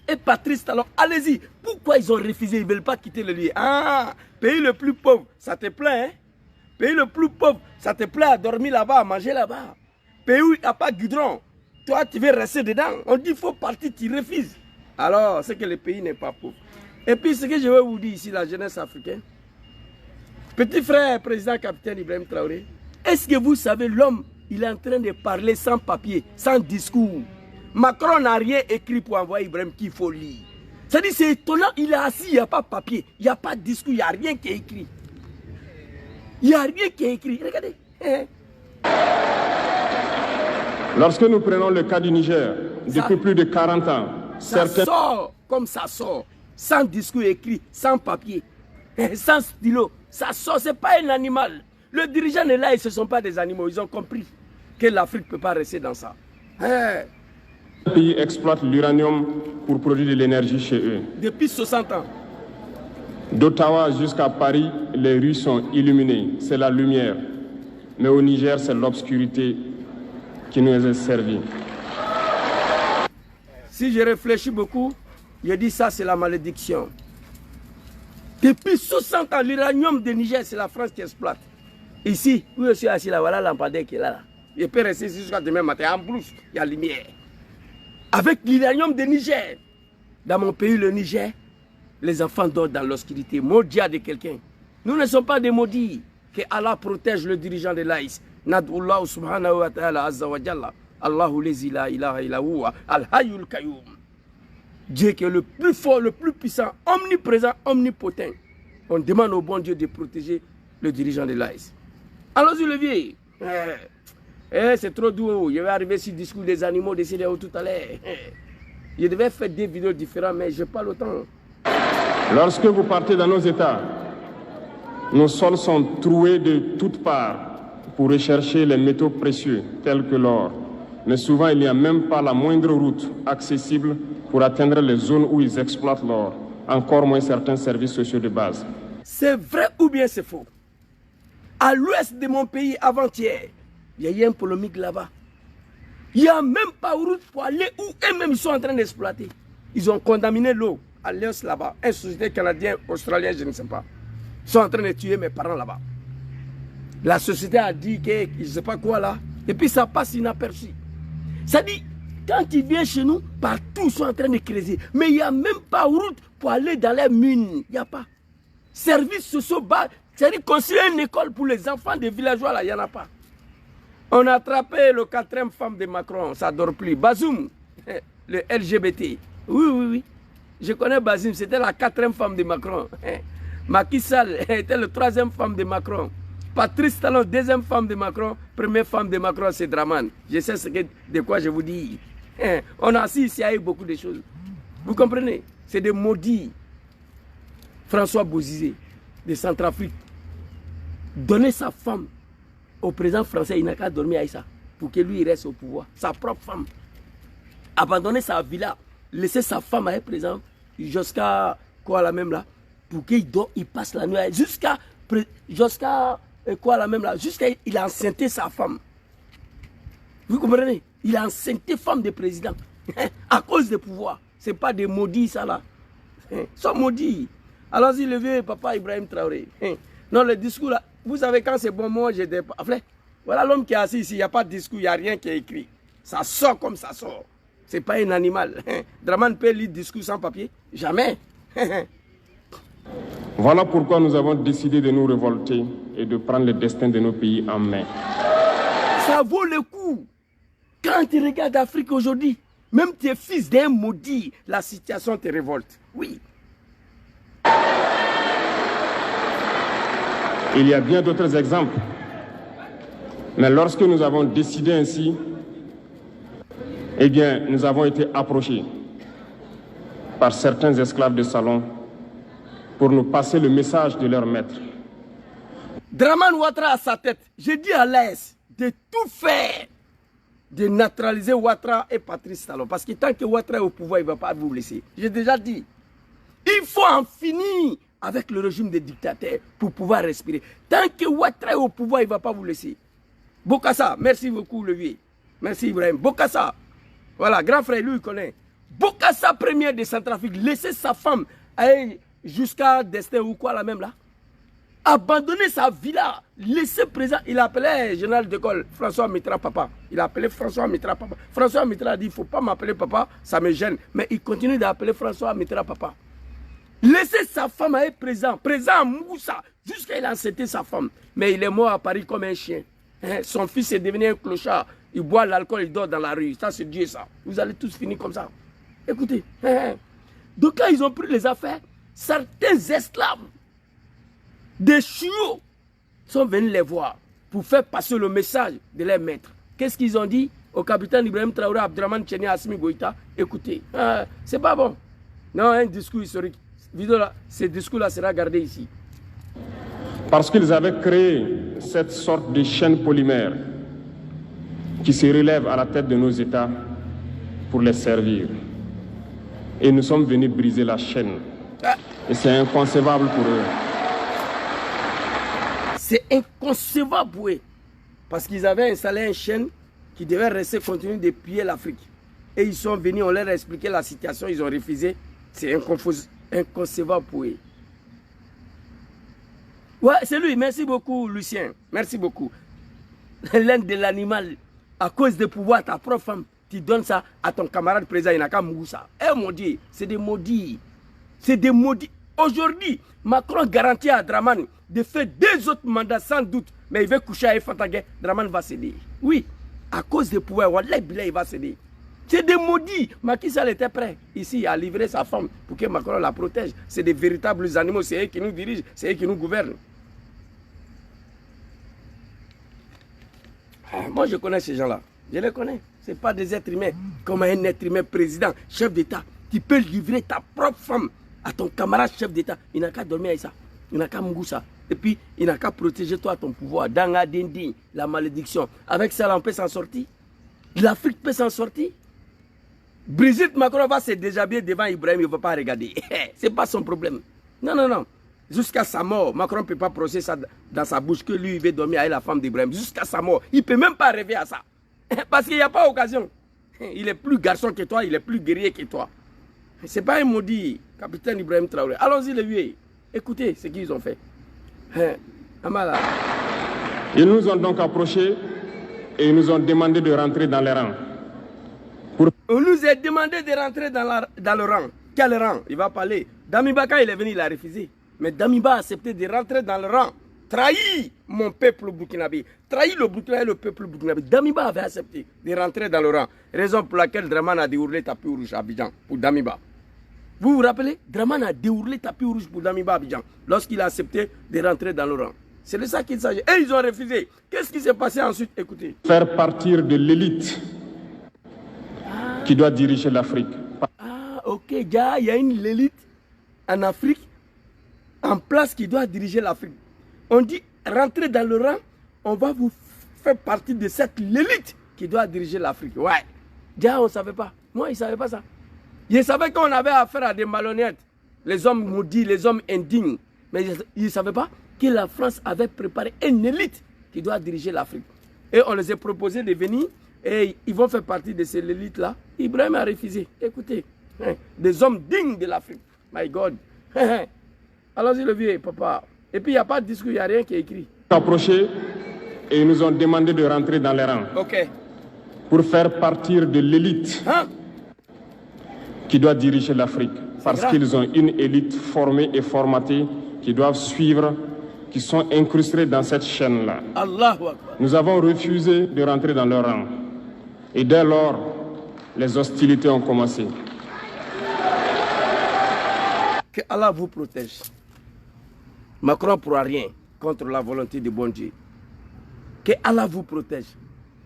et Patrice Talon, allez-y. Pourquoi ils ont refusé? Ils ne veulent pas quitter le lieu. Ah, pays le plus pauvre, ça te plaît, hein? Pays le plus pauvre, ça te plaît à dormir là-bas, à manger là-bas. Pays où il n'y a pas de goudron, toi tu veux rester dedans. On dit qu'il faut partir, tu refuses. Alors, c'est que le pays n'est pas pauvre. Et puis, ce que je veux vous dire ici, la jeunesse africaine, petit frère, président capitaine Ibrahim Traoré, est-ce que vous savez, l'homme, il est en train de parler sans papier, sans discours. Macron n'a rien écrit pour envoyer Ibrahim qu'il faut lire. C'est-à-dire, c'est étonnant, il est assis, il n'y a pas de papier, il n'y a pas de discours, il n'y a rien qui est écrit. Il n'y a rien qui est écrit. Regardez. Lorsque nous prenons le cas du Niger, depuis plus de 40 ans, ça sort comme ça sort, sans discours écrit, sans papier, sans stylo. Ça sort, ce n'est pas un animal. Le dirigeant est là, ils ne sont pas des animaux. Ils ont compris que l'Afrique ne peut pas rester dans ça. Les pays exploitent l'uranium pour produire de l'énergie chez eux. Depuis 60 ans. D'Ottawa jusqu'à Paris, les rues sont illuminées. C'est la lumière. Mais au Niger, c'est l'obscurité qui nous est servie. Si je réfléchis beaucoup, je dis ça, c'est la malédiction. Depuis 60 ans, l'uranium de Niger, c'est la France qui exploite. Ici, où je suis assis là, voilà lampadaire qui est là. Je peux rester ici jusqu'à demain matin. En plus, il y a la lumière. Avec l'uranium de Niger, dans mon pays, le Niger, les enfants dorment dans l'obscurité. Maudit de quelqu'un. Nous ne sommes pas des maudits. Que Allah protège le dirigeant de l'Aïs. Nad'ullah subhanahu wa ta'ala azza wa jalla. Allahu lezi la ilaha illa huwa al-hayyul qayyum. Dieu qui est le plus fort, le plus puissant, omniprésent, omnipotent. On demande au bon Dieu de protéger le dirigeant de l'AS. Allons-y, le vieux. C'est trop doux. Je vais arriver sur le discours des animaux de CDAO tout à l'heure. Je devais faire des vidéos différentes, mais je n'ai pas le temps. Lorsque vous partez dans nos États, nos sols sont troués de toutes parts pour rechercher les métaux précieux, tels que l'or. Mais souvent, il n'y a même pas la moindre route accessible pour atteindre les zones où ils exploitent l'or, encore moins certains services sociaux de base. C'est vrai ou bien c'est faux? À l'ouest de mon pays, avant-hier, il y a eu une polémique là-bas. Il n'y a même pas de route pour aller où eux-mêmes ils sont en train d'exploiter. Ils ont contaminé l'eau à l'est là-bas. Une société canadienne, australienne, je ne sais pas. Ils sont en train de tuer mes parents là-bas. La société a dit que je ne sais pas quoi là. Et puis ça passe inaperçu. Ça dit, quand ils viennent chez nous, partout ils sont en train de creuser. Mais il n'y a même pas de route pour aller dans les mines. Il n'y a pas. Service sociaux bas, c'est-à-dire construire une école pour les enfants des villageois là, il n'y en a pas. On a attrapé le 4e femme de Macron, ça ne dort plus. Bazoum, le LGBT. Oui. Je connais Bazoum, c'était la 4e femme de Macron. Macky Sall était la 3e femme de Macron. Patrice Talon, 2e femme de Macron. 1re femme de Macron, c'est Draman. Je sais de quoi je vous dis. On a assisté à beaucoup de choses. Vous comprenez? C'est des maudits. François Bozizé, de Centrafrique, donner sa femme au président français, il n'a qu'à dormir avec ça, pour que lui il reste au pouvoir. Sa propre femme. Abandonner sa villa, laisser sa femme avec le président jusqu'à quoi la même là, pour qu'il passe la nuit jusqu'à quoi la même là, jusqu'à il a enceinté sa femme. Vous comprenez? Il a enceinté femme de président à cause du pouvoir. Ce n'est pas des maudits ça là. Ils sont maudits. Allons-y, le vieux papa Ibrahim Traoré. Non, le discours là, vous savez quand c'est bon, moi j'étais pas. Voilà l'homme qui est assis ici, il n'y a pas de discours, il n'y a rien qui est écrit. Ça sort comme ça sort. Ce n'est pas un animal. Draman peut lire discours sans papier? Jamais. Voilà pourquoi nous avons décidé de nous révolter et de prendre le destin de nos pays en main. Ça vaut le coup. Quand tu regardes l'Afrique aujourd'hui, même tes fils d'un maudit, la situation te révolte. Oui. Il y a bien d'autres exemples. Mais lorsque nous avons décidé ainsi, eh bien, nous avons été approchés par certains esclaves de salon pour nous passer le message de leur maître. Draman Ouattara à sa tête, j'ai dit à l'AS de tout faire, de naturaliser Ouattara et Patrice Talon. Parce que tant que Ouattara est au pouvoir, il ne va pas vous laisser. J'ai déjà dit, il faut en finir avec le régime des dictateurs pour pouvoir respirer. Tant que Ouattara est au pouvoir, il ne va pas vous laisser. Bokassa, merci beaucoup le vieux. Merci Ibrahim. Bokassa, voilà, grand frère, lui il connaît. Bokassa premier de Centrafrique, laisser sa femme aller jusqu'à Destin ou quoi la même là. Abandonner sa villa, laisser présent. Il appelait général d'école François Mitterrand papa. Il appelait François Mitterrand papa. François Mitterrand a dit, il ne faut pas m'appeler papa, ça me gêne. Mais il continue d'appeler François Mitterrand papa. Laisser sa femme être présent à Moussa, jusqu'à il a enceinté sa femme. Mais il est mort à Paris comme un chien. Son fils est devenu un clochard. Il boit l'alcool, il dort dans la rue. Ça, c'est Dieu, ça. Vous allez tous finir comme ça. Écoutez. Donc là, ils ont pris les affaires. Certains esclaves, des chiots, sont venus les voir pour faire passer le message de leur maître. Qu'est-ce qu'ils ont dit au capitaine Ibrahim Traoré, Abdraman Tcheni, Assimi Goïta? Écoutez, c'est pas bon. Non, un discours historique. Ce discours-là sera gardé ici. Parce qu'ils avaient créé cette sorte de chaîne polymère qui se relève à la tête de nos États pour les servir. Et nous sommes venus briser la chaîne. Et c'est inconcevable pour eux. C'est inconcevable pour eux. Parce qu'ils avaient installé une chaîne qui devait rester continuer de piller l'Afrique. Et ils sont venus, on leur a expliqué la situation, ils ont refusé. C'est inconcevable pour eux. Ouais, c'est lui. Merci beaucoup, Lucien. Merci beaucoup. L'un de l'animal, à cause du pouvoir, ta propre femme, tu donnes ça à ton camarade président, il n'a qu'à mourir ça. Eh mon Dieu, c'est des maudits. C'est des maudits. Aujourd'hui, Macron garantit à Draman de faire 2 autres mandats sans doute. Mais il veut coucher avec Fantagé. Draman va céder. Oui, à cause du pouvoir, Wallah, il va céder. C'est des maudits. Macky Sall était prêt ici à livrer sa femme pour que Macron la protège. C'est des véritables animaux. C'est eux qui nous dirigent. C'est eux qui nous gouvernent. Moi, je connais ces gens-là. Je les connais. Ce n'est pas des êtres humains. Comme un être humain président, chef d'État, qui peut livrer ta propre femme à ton camarade chef d'État. Il n'a qu'à dormir avec ça. Il n'a qu'à mourir ça. Et puis, il n'a qu'à protéger toi ton pouvoir. Dans la malédiction. Avec ça, on peut s'en sortir. L'Afrique peut s'en sortir. Brigitte Macron va se déshabiller devant Ibrahim, il ne va pas regarder. Ce n'est pas son problème. Non, non, non. Jusqu'à sa mort, Macron ne peut pas procéder ça dans sa bouche que lui, il veut dormir avec la femme d'Ibrahim. Jusqu'à sa mort. Il ne peut même pas rêver à ça. Parce qu'il n'y a pas d'occasion. Il est plus garçon que toi, il est plus guerrier que toi. Ce n'est pas un maudit, capitaine Ibrahim Traoré. Allons-y, les vieux. Écoutez ce qu'ils ont fait. Amala. Ils nous ont donc approchés et ils nous ont demandé de rentrer dans les rangs. On nous a demandé de rentrer dans le rang. Quel rang? Il va parler. Damiba, quand il est venu, il a refusé. Mais Damiba a accepté de rentrer dans le rang. Trahi mon peuple burkinabé. Trahi le Burkina et le peuple burkinabé. Damiba avait accepté de rentrer dans le rang. Raison pour laquelle Draman a déroulé tapis rouge à Abidjan pour Damiba. Vous vous rappelez? Draman a déroulé tapis rouge pour Damiba à Abidjan lorsqu'il a accepté de rentrer dans le rang. C'est de ça qu'il s'agit. Et ils ont refusé. Qu'est-ce qui s'est passé ensuite? Écoutez. Faire partir de l'élite qui doit diriger l'Afrique. Ah, ok, il y a une élite en Afrique en place qui doit diriger l'Afrique. On dit, rentrez dans le rang, on va vous faire partie de cette élite qui doit diriger l'Afrique. Ouais, déjà on ne savait pas. Moi, ils ne savaient pas ça. Ils savaient qu'on avait affaire à des malhonnêtes, les hommes maudits, les hommes indignes. Mais ils ne savaient pas que la France avait préparé une élite qui doit diriger l'Afrique. Et on les a proposé de venir et ils vont faire partie de cette élite-là. Ibrahim a refusé. Écoutez, des hommes dignes de l'Afrique. My God. Allons-y le vieux, papa. Et puis il n'y a pas de discours, il n'y a rien qui est écrit. Approché et ils nous ont demandé de rentrer dans les rangs. Ok. Pour faire partir de l'élite qui doit diriger l'Afrique. Parce qu'ils ont une élite formée et formatée qui doivent suivre, qui sont incrustés dans cette chaîne-là. Nous avons refusé de rentrer dans leur rang. Et dès lors, les hostilités ont commencé. Que Allah vous protège. Macron ne pourra rien contre la volonté de bon Dieu. Que Allah vous protège.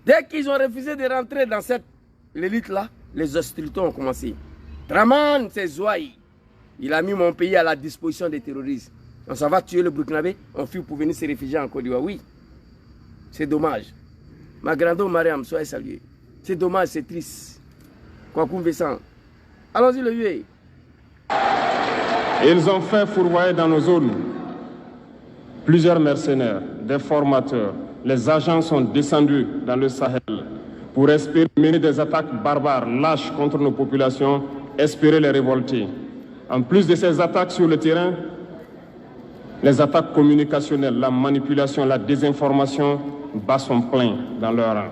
Dès qu'ils ont refusé de rentrer dans cette élite-là, les hostilités ont commencé. Draman, c'est Zouaï. Il a mis mon pays à la disposition des terroristes. On s'en va tuer le Burkinabé, on fuit pour venir se réfugier en Côte d'Ivoire. Oui, c'est dommage. Ma grande Mariam, soyez saluée. C'est dommage, c'est triste. Kwakoum Vincent. Allons-y le vieux. Et ils ont fait fourvoyer dans nos zones plusieurs mercenaires, des formateurs. Les agents sont descendus dans le Sahel pour espérer mener des attaques barbares, lâches contre nos populations, espérer les révolter. En plus de ces attaques sur le terrain, les attaques communicationnelles, la manipulation, la désinformation battent son plein dans leur rang.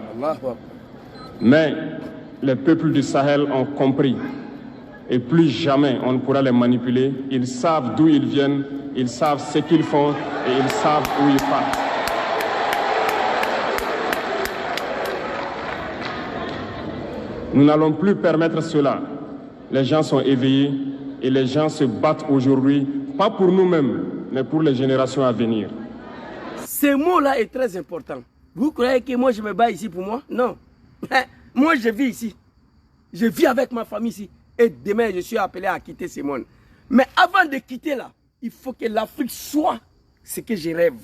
Mais les peuples du Sahel ont compris. Et plus jamais on ne pourra les manipuler. Ils savent d'où ils viennent, ils savent ce qu'ils font et ils savent où ils partent. Nous n'allons plus permettre cela. Les gens sont éveillés et les gens se battent aujourd'hui, pas pour nous-mêmes, mais pour les générations à venir. Ce mot-là est très important. Vous croyez que moi je me bats ici pour moi? Non. Moi je vis ici. Je vis avec ma famille ici. Et demain je suis appelé à quitter ce monde. Mais avant de quitter là, il faut que l'Afrique soit ce que je rêve.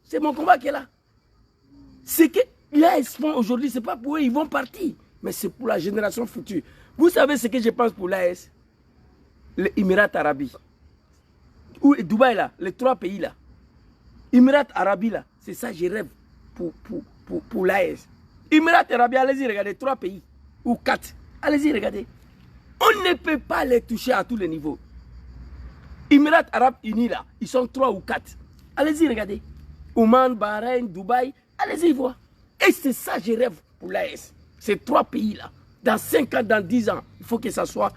C'est mon combat qui est là. Ce que l'AS font aujourd'hui, ce n'est pas pour eux, ils vont partir. Mais c'est pour la génération future. Vous savez ce que je pense pour l'AS? Les Émirats Arabes. Ou Dubaï là, les 3 pays là. Émirats Arabes là, c'est ça que je rêve pour l'AS. Émirats Arabes, allez-y regardez, 3 pays. Ou 4. Allez-y regardez. On ne peut pas les toucher à tous les niveaux. Émirats Arabes Unis là, ils sont 3 ou 4. Allez-y regardez. Oman, Bahreïn, Dubaï, allez-y voir. Et c'est ça que je rêve pour l'AS. Ces 3 pays là. Dans 5 ans, dans 10 ans, il faut que ça soit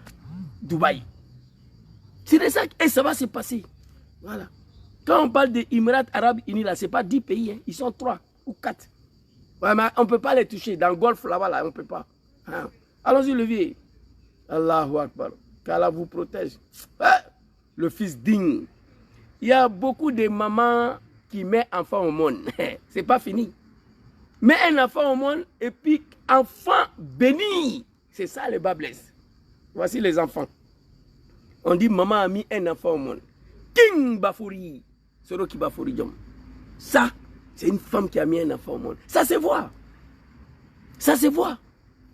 Dubaï. C'est ça et ça va se passer. Voilà. Quand on parle des Émirats Arabes Unis là, ce n'est pas 10 pays, hein. Ils sont 3 ou 4. Ouais, mais on ne peut pas les toucher. Dans le golfe là-bas, là, on ne peut pas. Hein. Allons-y, le vieux. Allahu Akbar. Qu'Allah vous protège. Ah, le fils digne. Il y a beaucoup de mamans qui mettent enfant au monde. C'est pas fini. Mets un enfant au monde et puis enfant béni. C'est ça le bas blesse. Voici les enfants. On dit maman a mis un enfant au monde. King Bafouri. Soroki Bafouri Djom. Ça, c'est une femme qui a mis un enfant au monde. Ça se voit. Ça se voit.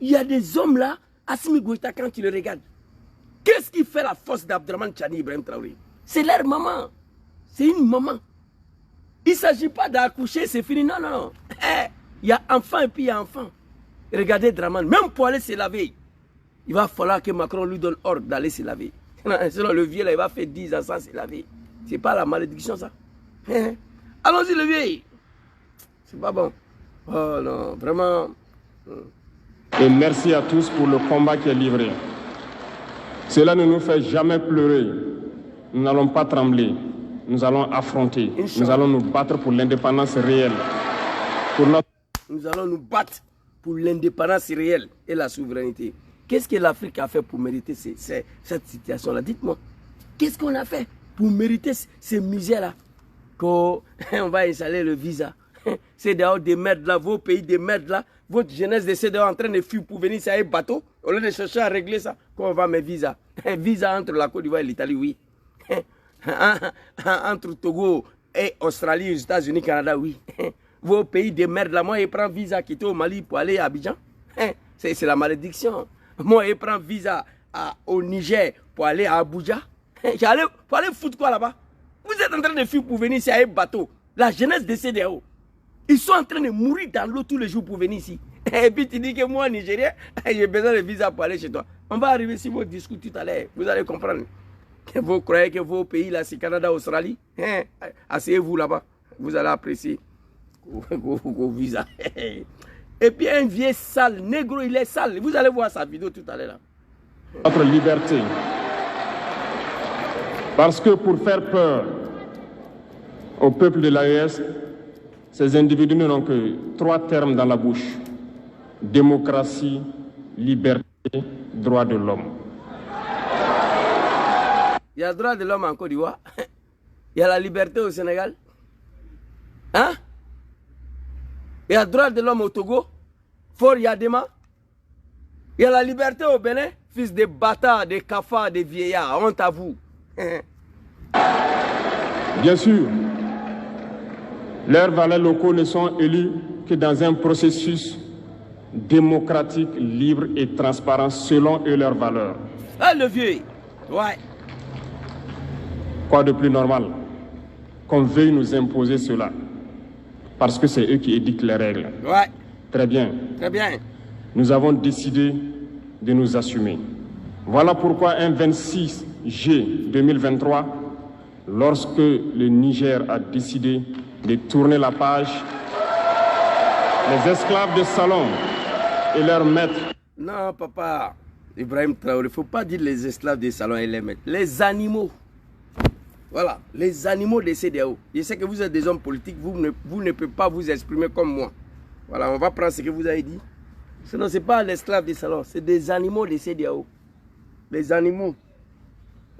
Il y a des hommes là, Assimi Goïta, quand tu le regardes. Qu'est-ce qui fait la force d'Abdraman Tchani Ibrahim Traoré? C'est leur maman. C'est une maman. Il ne s'agit pas d'accoucher, c'est fini. Non, non, non. Il y a enfant et puis il y a enfant. Regardez Draman, même pour aller se laver, il va falloir que Macron lui donne ordre d'aller se laver. Sinon le vieux là, il va faire 10 ans sans se laver. C'est pas la malédiction ça. Allons-y le vieux. C'est pas bon. Oh non, vraiment. Et merci à tous pour le combat qui est livré. Cela ne nous fait jamais pleurer. Nous n'allons pas trembler. Nous allons affronter. Nous allons nous battre pour l'indépendance réelle. Nous allons nous battre pour l'indépendance réelle et la souveraineté. Qu'est-ce que l'Afrique a fait pour mériter cette situation-là? Dites-moi. Qu'est-ce qu'on a fait pour mériter ces misères-là? Qu'on va installer le visa. C'est d'ailleurs des merdes là, vos pays des merdes là, votre jeunesse de CEDEAO en train de fuir pour venir sur un bateau, au lieu de chercher à régler ça, qu'on va mes visas. Un visa entre la Côte d'Ivoire et l'Italie, oui. Entre Togo et Australie, les États-Unis, Canada, oui. Vos pays de merde là, moi, je prends visa quitter au Mali pour aller à Abidjan. C'est la malédiction. Moi, je prends visa au Niger pour aller à Abuja. Pour aller foutre quoi là-bas? Vous êtes en train de fuir pour venir sur un bateau. La jeunesse de CEDEAO. Ils sont en train de mourir dans l'eau tous les jours pour venir ici. Et puis tu dis que moi, Nigérien, j'ai besoin de visa pour aller chez toi. On va arriver sur votre discours tout à l'heure. Vous allez comprendre. Vous croyez que vos pays là, c'est Canada, Australie? Asseyez-vous là-bas. Vous allez apprécier vos visas. Et puis un vieux sale, négro, il est sale. Vous allez voir sa vidéo tout à l'heure. Notre liberté. Parce que pour faire peur au peuple de l'AES, ces individus n'ont que 3 termes dans la bouche. Démocratie, liberté, droit de l'homme. Il y a le droit de l'homme en Côte d'Ivoire. Il y a la liberté au Sénégal. Hein? Il y a le droit de l'homme au Togo. Fort Yadema. Il y a la liberté au Bénin. Fils de bâtards, de cafards, de vieillards. Honte à vous. Bien sûr, leurs valets locaux ne sont élus que dans un processus démocratique, libre et transparent selon eux leurs valeurs. Ah, le vieux. Ouais. Quoi de plus normal qu'on veuille nous imposer cela? Parce que c'est eux qui édictent les règles. Ouais. Très bien. Très bien. Nous avons décidé de nous assumer. Voilà pourquoi un 26 juillet 2023, lorsque le Niger a décidé de tourner la page, les esclaves de salon et leurs maîtres. Non, papa, Ibrahim Traoré, il ne faut pas dire les esclaves des salons et les maîtres. Les animaux. Voilà, les animaux des CEDEAO. Je sais que vous êtes des hommes politiques, vous ne pouvez pas vous exprimer comme moi. Voilà, on va prendre ce que vous avez dit. Sinon, ce n'est pas l'esclave des salons, c'est des animaux des CEDEAO. Les animaux.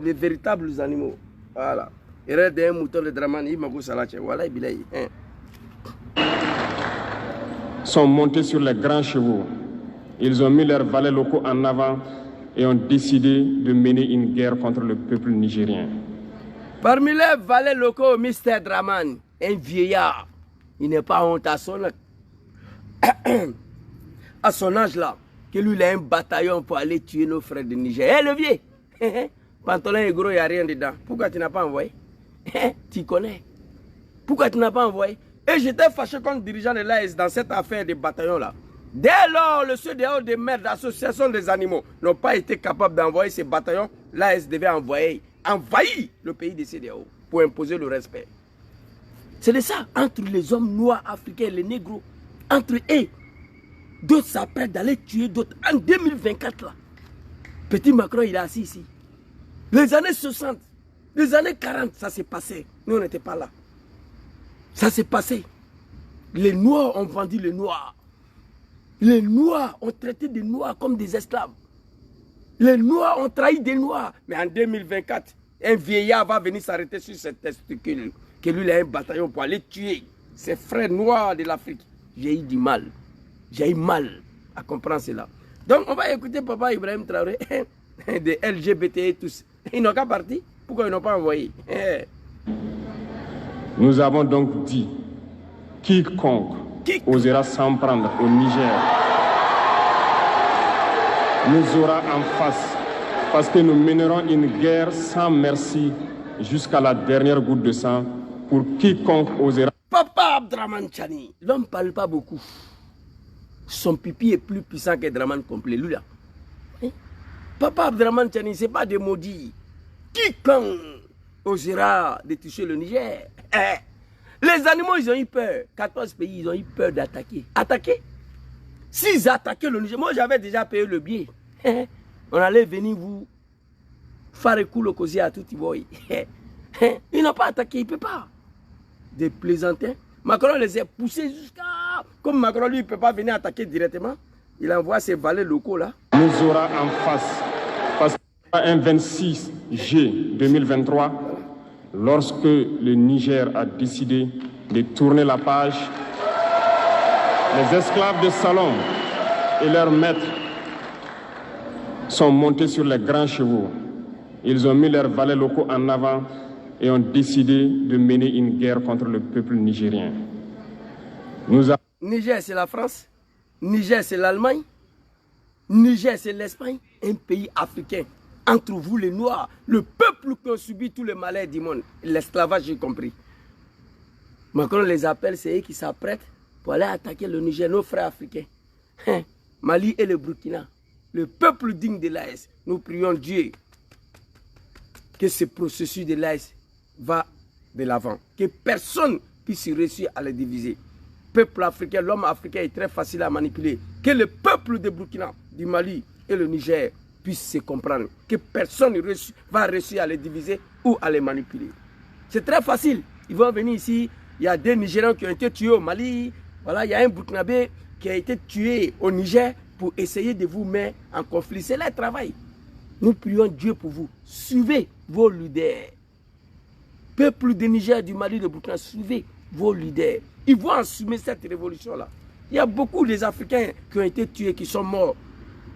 Les véritables animaux. Voilà. Il reste un mouton de Dramani, il m'a dit ça là. Voilà, il est. Sont montés sur les grands chevaux. Ils ont mis leurs valets locaux en avant et ont décidé de mener une guerre contre le peuple nigérien. Parmi les valets locaux, Mr. Draman, un vieillard, il n'est pas honte à son âge là, que lui il a un bataillon pour aller tuer nos frères de Niger. Hé, le vieux, pantalon est gros, il n'y a rien dedans. Pourquoi tu n'as pas envoyé? Tu connais. Pourquoi tu n'as pas envoyé? Et j'étais fâché contre le dirigeant de l'AS dans cette affaire de bataillon là. Dès lors, le CEDEAO de merde, l'association des animaux, n'ont pas été capables d'envoyer ces bataillons, l'AS devait envahir le pays des CEDEAO pour imposer le respect. C'est de ça, entre les hommes noirs africains et les négros, entre eux, d'autres s'apprêtent d'aller tuer d'autres. En 2024, là, petit Macron, il est assis ici. Les années 60, les années 40, ça s'est passé. Nous, on n'était pas là. Ça s'est passé. Les Noirs ont vendu les Noirs. Les Noirs ont traité des Noirs comme des esclaves. Les Noirs ont trahi des Noirs. Mais en 2024, un vieillard va venir s'arrêter sur cette testicule. Que lui, il a un bataillon pour aller tuer ses frères noirs de l'Afrique. J'ai eu du mal. J'ai eu mal à comprendre cela. Donc, on va écouter Papa Ibrahim Traoré, des LGBT et tous. Ils n'ont qu'à partir. Pourquoi ils n'ont pas envoyé? Nous avons donc dit, quiconque osera s'en prendre au Niger nous aura en face, parce que nous mènerons une guerre sans merci jusqu'à la dernière goutte de sang pour quiconque osera. Papa Abdraman Chani, l'homme ne parle pas beaucoup. Son pipi est plus puissant que Draman complet, lui là. Papa Abdraman Chani, ce n'est pas des maudits. Quiconque osera de toucher le Niger. Les animaux, ils ont eu peur. 14 pays, ils ont eu peur d'attaquer. Attaquer? S'ils attaquaient le Niger, moi j'avais déjà payé le billet. On allait venir vous faire un coup le cosier à tout Ivoire. Ils n'ont pas attaqué, ils ne peuvent pas. Des plaisantins. Macron les a poussés jusqu'à... Comme Macron, lui, il ne peut pas venir attaquer directement. Il envoie ses valets locaux là. Nous aura en face. Parce qu'un 26 juillet 2023, lorsque le Niger a décidé de tourner la page, Les esclaves de salon et leurs maîtres sont montés sur les grands chevaux. Ils ont mis leurs valets locaux en avant et ont décidé de mener une guerre contre le peuple nigérien. Niger, c'est la France. Niger, c'est l'Allemagne. Niger, c'est l'Espagne. Un pays africain. Entre vous, les Noirs, le peuple qui a subi tous les malheurs du monde, l'esclavage, y compris. Macron les appelle, c'est eux qui s'apprêtent pour aller attaquer le Niger, nos frères africains. Mali et le Burkina. Le peuple digne de l'AES. Nous prions Dieu que ce processus de l'AES va de l'avant. Que personne puisse réussir à le diviser. Peuple africain, l'homme africain est très facile à manipuler. Que le peuple de Burkina, du Mali et le Niger puissent se comprendre. Que personne va réussir à les diviser ou à les manipuler. C'est très facile. Ils vont venir ici. Il y a des Nigériens qui ont été tués au Mali. Voilà, il y a un Burkinabé qui a été tué au Niger pour essayer de vous mettre en conflit. C'est leur travail. Nous prions Dieu pour vous. Suivez vos leaders. Peuple du Niger, du Mali, de Burkina, suivez vos leaders. Ils vont assumer cette révolution-là. Il y a beaucoup des Africains qui ont été tués, qui sont morts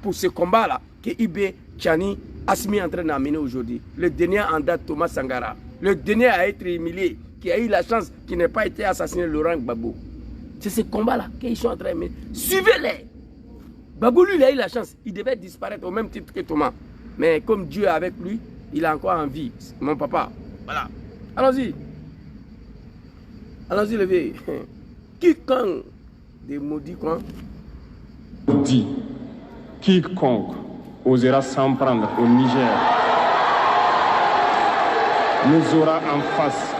pour ce combat-là, que Ibé, Tchani, Assimi est en train d'amener aujourd'hui. Le dernier en date, Thomas Sankara. Le dernier à être humilié, qui a eu la chance, qui n'ait pas été assassiné, Laurent Gbagbo. C'est ce combat-là qu'ils sont en train de mener. Suivez-les. Gbagbo, lui, il a eu la chance. Il devait disparaître au même titre que Thomas. Mais comme Dieu est avec lui, il a encore envie. Mon papa. Voilà. Allons-y. Allons-y, levez. Quiconque des maudits quoi? Dit, quiconque osera s'en prendre au Niger nous aura en face,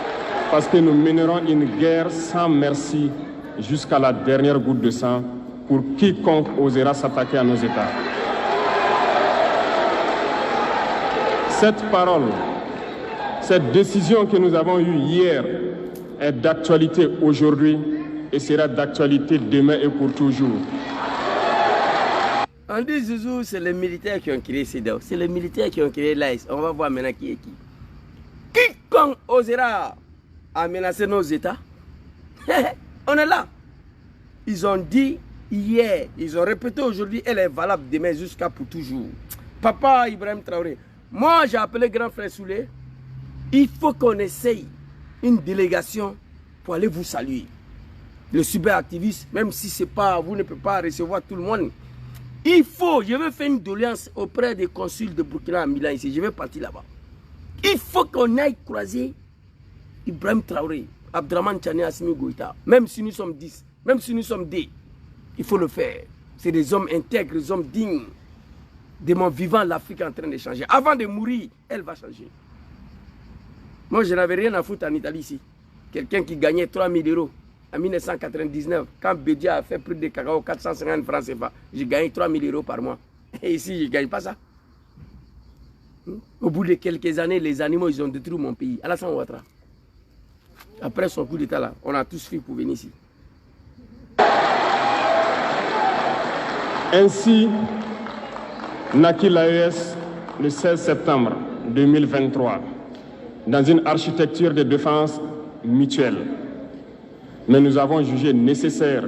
parce que nous mènerons une guerre sans merci jusqu'à la dernière goutte de sang pour quiconque osera s'attaquer à nos États. Cette parole, cette décision que nous avons eue hier est d'actualité aujourd'hui et sera d'actualité demain et pour toujours. On dit Zouzou, c'est les militaires qui ont créé CEDEAO. C'est les militaires qui ont créé l'AES. On va voir maintenant qui est qui. Quiconque osera menacer nos États, on est là. Ils ont dit hier, ils ont répété aujourd'hui, elle est valable demain jusqu'à pour toujours. Papa Ibrahim Traoré, moi j'ai appelé grand frère Soulé. Il faut qu'on essaye une délégation pour aller vous saluer. Le cyberactiviste, même si c'est pas, vous ne pouvez pas recevoir tout le monde. Il faut, je vais faire une doléance auprès des consuls de Burkina à Milan ici. Je vais partir là-bas. Il faut qu'on aille croiser Ibrahim Traoré, Abdraman Tchani, Assimi Goïta. Même si nous sommes 10, même si nous sommes 2, il faut le faire. C'est des hommes intègres, des hommes dignes. Des mondes vivants, l'Afrique est en train de changer. Avant de mourir, elle va changer. Moi, je n'avais rien à foutre en Italie ici. Quelqu'un qui gagnait 3 000 € en 1999, quand Bédia a fait plus de cacao, 450 francs CFA, j'ai gagné 3 000 € par mois. Et ici, je ne gagne pas ça. Au bout de quelques années, les animaux, ils ont détruit mon pays. Alassane Ouattara. Après son coup d'état là, on a tous fui pour venir ici. Ainsi naquit l'AES le 16 septembre 2023 dans une architecture de défense mutuelle. Mais nous avons jugé nécessaire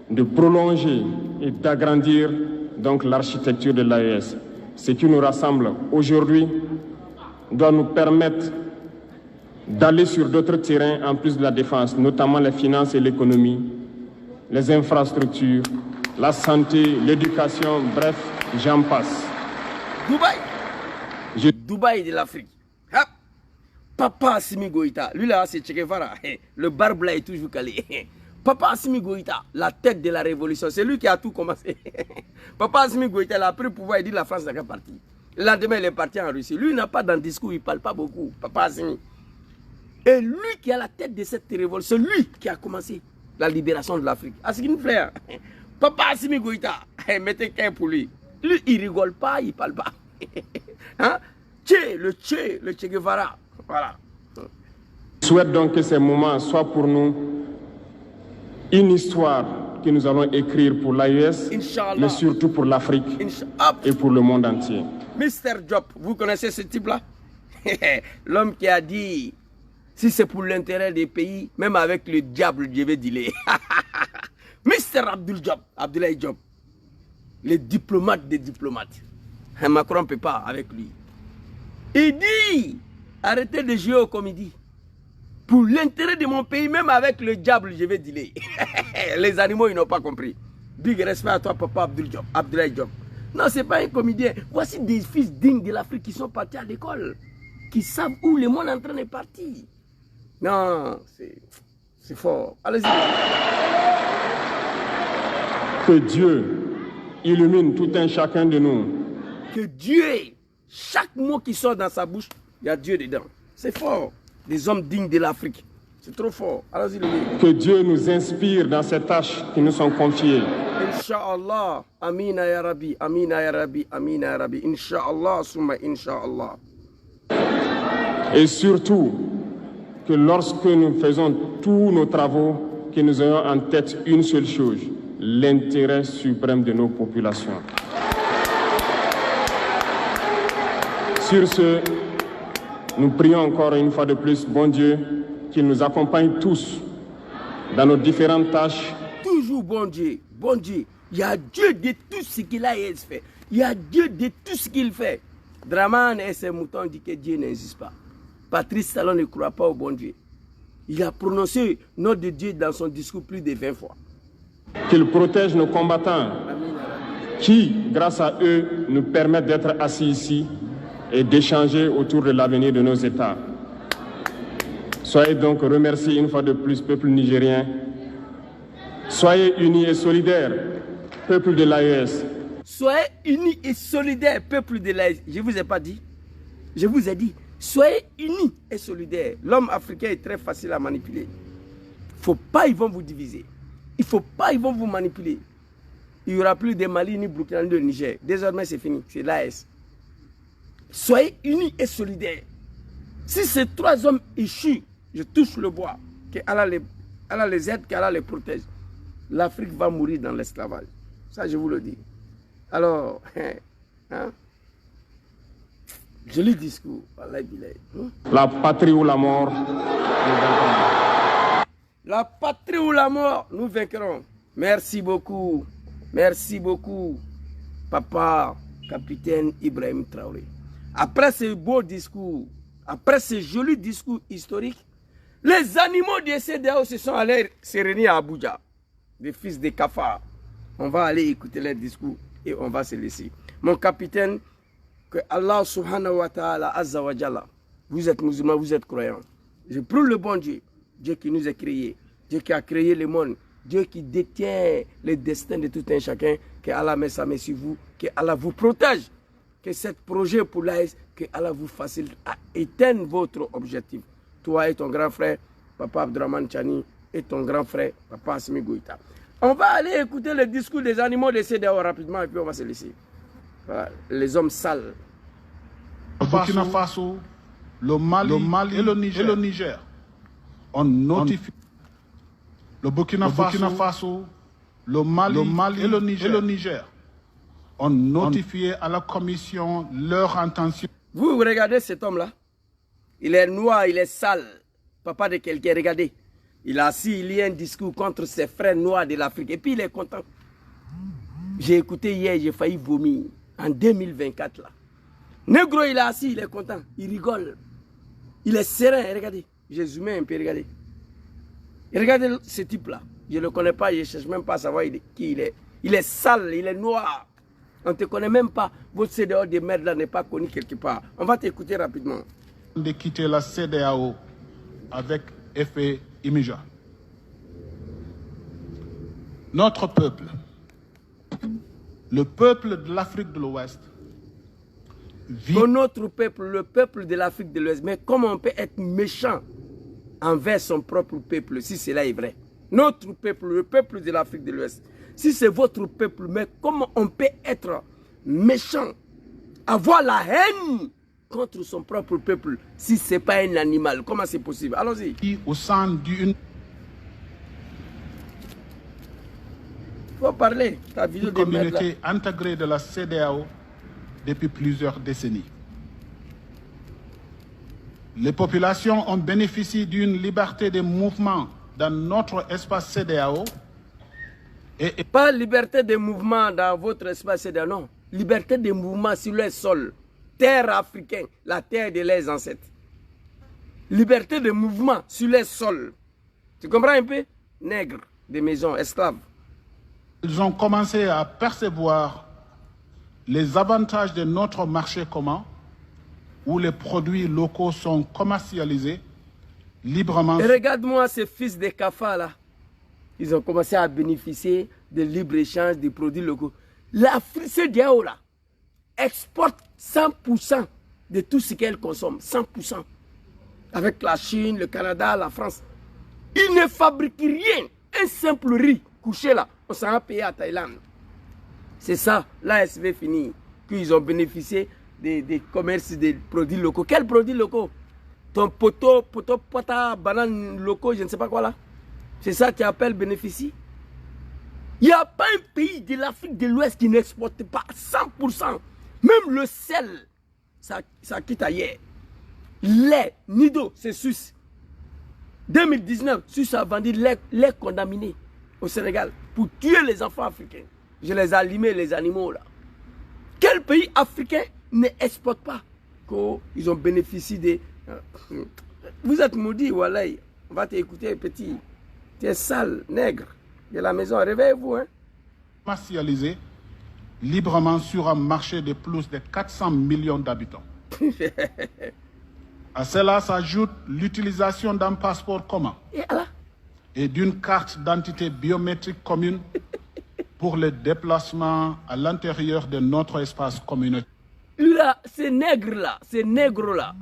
de prolonger et d'agrandir donc l'architecture de l'AES. Ce qui nous rassemble aujourd'hui doit nous permettre d'aller sur d'autres terrains en plus de la défense, notamment les finances et l'économie, les infrastructures, la santé, l'éducation, bref, j'en passe. Dubaï, Dubaï de l'Afrique. Papa Assimi Goïta, lui là c'est Che Guevara, le barbe là est toujours calé. Papa Assimi Goïta, la tête de la révolution, c'est lui qui a tout commencé. Papa Assimi Goïta, il a pris le pouvoir, il dit la France n'est partie. Le lendemain, il est parti en Russie. Lui, il n'a pas dans le discours, il ne parle pas beaucoup. Papa Assimi. Et lui qui a la tête de cette révolution, c'est lui qui a commencé la libération de l'Afrique. Assimi frère, Papa Assimi Goïta, mettez qu'un pour lui. Lui, il ne rigole pas, il ne parle pas. Hein? Le Che Guevara. Voilà. Je souhaite donc que ces moments soient pour nous une histoire que nous allons écrire pour l'AES, mais surtout pour l'Afrique et pour le monde entier. Mr. Job, vous connaissez ce type-là? L'homme qui a dit, si c'est pour l'intérêt des pays, même avec le diable, je vais dealer. Mr. Abdoulaye Diop, le diplomate des diplomates. Macron ne peut pas avec lui. Il dit, arrêtez de jouer au comédie. Pour l'intérêt de mon pays, même avec le diable, je vais dealer. Les animaux, ils n'ont pas compris. Big respect à toi, papa Abdoulaye Diop. Non, ce n'est pas un comédien. Voici des fils dignes de l'Afrique qui sont partis à l'école, qui savent où le monde est en train de partir. Non, c'est fort. Allez-y. Que Dieu illumine tout un chacun de nous. Que Dieu, chaque mot qui sort dans sa bouche, il y a Dieu dedans. C'est fort. Des hommes dignes de l'Afrique. C'est trop fort. Allez-y, que Dieu nous inspire dans ces tâches qui nous sont confiées. Inch'Allah. Amina ya Rabbi. Amina ya Rabbi. Amina ya Rabbi. Inch'Allah. Summa Inch'Allah. Et surtout, que lorsque nous faisons tous nos travaux, que nous ayons en tête une seule chose, l'intérêt suprême de nos populations. Sur ce, nous prions encore une fois de plus, bon Dieu, qu'il nous accompagne tous dans nos différentes tâches. Toujours bon Dieu, bon Dieu. Il y a Dieu de tout ce qu'il a fait. Il y a Dieu de tout ce qu'il fait. Draman et ses moutons disent que Dieu n'existe pas. Patrice Talon ne croit pas au bon Dieu. Il a prononcé le nom de Dieu dans son discours plus de 20 fois. Qu'il protège nos combattants qui, grâce à eux, nous permettent d'être assis ici et d'échanger autour de l'avenir de nos États. Soyez donc remerciés une fois de plus, peuple nigérien. Soyez unis et solidaires, peuple de l'AES. Soyez unis et solidaires, peuple de l'AES. Je ne vous ai pas dit. Je vous ai dit, soyez unis et solidaires. L'homme africain est très facile à manipuler. Il ne faut pas, ils vont vous diviser. Il ne faut pas, ils vont vous manipuler. Il n'y aura plus de Mali ni Burkina ni de Niger. Désormais, c'est fini. C'est l'AES. Soyez unis et solidaires. Si ces trois hommes échouent, je touche le bois, que Allah les aide, qu'Allah les protège. L'Afrique va mourir dans l'esclavage. Ça, je vous le dis. Alors, hein? Joli discours. La patrie ou la mort, nous vaincrons. La patrie ou la mort, nous vaincrons. Merci beaucoup. Merci beaucoup, papa, capitaine Ibrahim Traoré. Après ce beau discours, après ce joli discours historique, les animaux de CEDEAO se sont allés se réunir à Abuja, les fils de Kafar. On va aller écouter leur discours et on va se laisser. Mon capitaine, que Allah subhanahu wa ta'ala azza wa jalla, vous êtes musulmans, vous êtes croyants. Je prie le bon Dieu, Dieu qui nous a créés, Dieu qui a créé le monde, Dieu qui détient le destin de tout un chacun, que Allah met sa main sur vous, que Allah vous protège, que ce projet pour l'AES, que Allah vous facilite à atteindre votre objectif. Toi et ton grand frère, Papa Abdourahmane Tchani, et ton grand frère, Papa Assimi Goïta. On va aller écouter le discours des animaux de CEDEAO rapidement et puis on va se laisser. Voilà, les hommes sales. Le Burkina Faso, le Mali et le Niger ont notifié. Le Burkina Faso, le Mali et le Niger ont notifié à la commission leur intention. Vous regardez cet homme-là. Il est noir, il est sale. Papa de quelqu'un, regardez. Il a assis, il lit un discours contre ses frères noirs de l'Afrique. Et puis il est content. J'ai écouté hier, j'ai failli vomir. En 2024 là. Négro, il est assis, il est content. Il rigole. Il est serein, regardez. J'ai zoomé un peu, regardez. Et regardez ce type-là. Je ne le connais pas, je ne cherche même pas à savoir qui il est. Il est sale, il est noir. On ne te connaît même pas. Votre CEDEAO de merde là n'est pas connu quelque part. On va t'écouter rapidement. De quitter la CEDEAO avec effet immédiat. Notre peuple, le peuple de l'Afrique de l'Ouest, vit... Notre peuple, le peuple de l'Afrique de l'Ouest, mais comment on peut être méchant envers son propre peuple, si cela est vrai? Notre peuple, le peuple de l'Afrique de l'Ouest, si c'est votre peuple, mais comment on peut être méchant, avoir la haine contre son propre peuple, si ce n'est pas un animal? Comment c'est possible? Allons-y. Au sein d'une... Il faut parler. Ta vidéo de communauté intégrée de la CEDEAO depuis plusieurs décennies. Les populations ont bénéficié d'une liberté de mouvement dans notre espace CEDEAO Pas liberté de mouvement dans votre espace, non. Liberté de mouvement sur le sol. Terre africaine, la terre de leurs ancêtres. Liberté de mouvement sur le sol. Tu comprends un peu? Nègres, des maisons, esclaves. Ils ont commencé à percevoir les avantages de notre marché commun, où les produits locaux sont commercialisés librement. Et regarde-moi ces fils de cafards là. Ils ont commencé à bénéficier de libre-échange des produits locaux. L'Afrique, ce diao là, exporte 100% de tout ce qu'elle consomme. 100%. Avec la Chine, le Canada, la France. Ils ne fabriquent rien. Un simple riz couché là, on s'en a payé à Thaïlande. C'est ça, l'ASV fini. Qu'ils ont bénéficié des commerces des produits locaux. Quels produits locaux? Ton poteau, pota, banane locaux, je ne sais pas quoi là. C'est ça que tu appelles bénéficie? Il n'y a pas un pays de l'Afrique de l'Ouest qui n'exporte pas 100%. Même le sel, ça quitte ailleurs. Lait, Nido, c'est Suisse. 2019, Suisse a vendu lait contaminé au Sénégal pour tuer les enfants africains. Je les ai allumés, les animaux là. Quel pays africain n'exporte pas qu'ils ont bénéficié des... Vous êtes maudit, Walay. On va t'écouter, petit. Tu es sale, nègre de la maison. Réveillez-vous. Hein? Commercialisé librement sur un marché de plus de 400 millions d'habitants. À cela s'ajoute l'utilisation d'un passeport commun et d'une carte d'identité biométrique commune pour les déplacements à l'intérieur de notre espace communautaire. Là, ces nègres-là, ces nègres-là,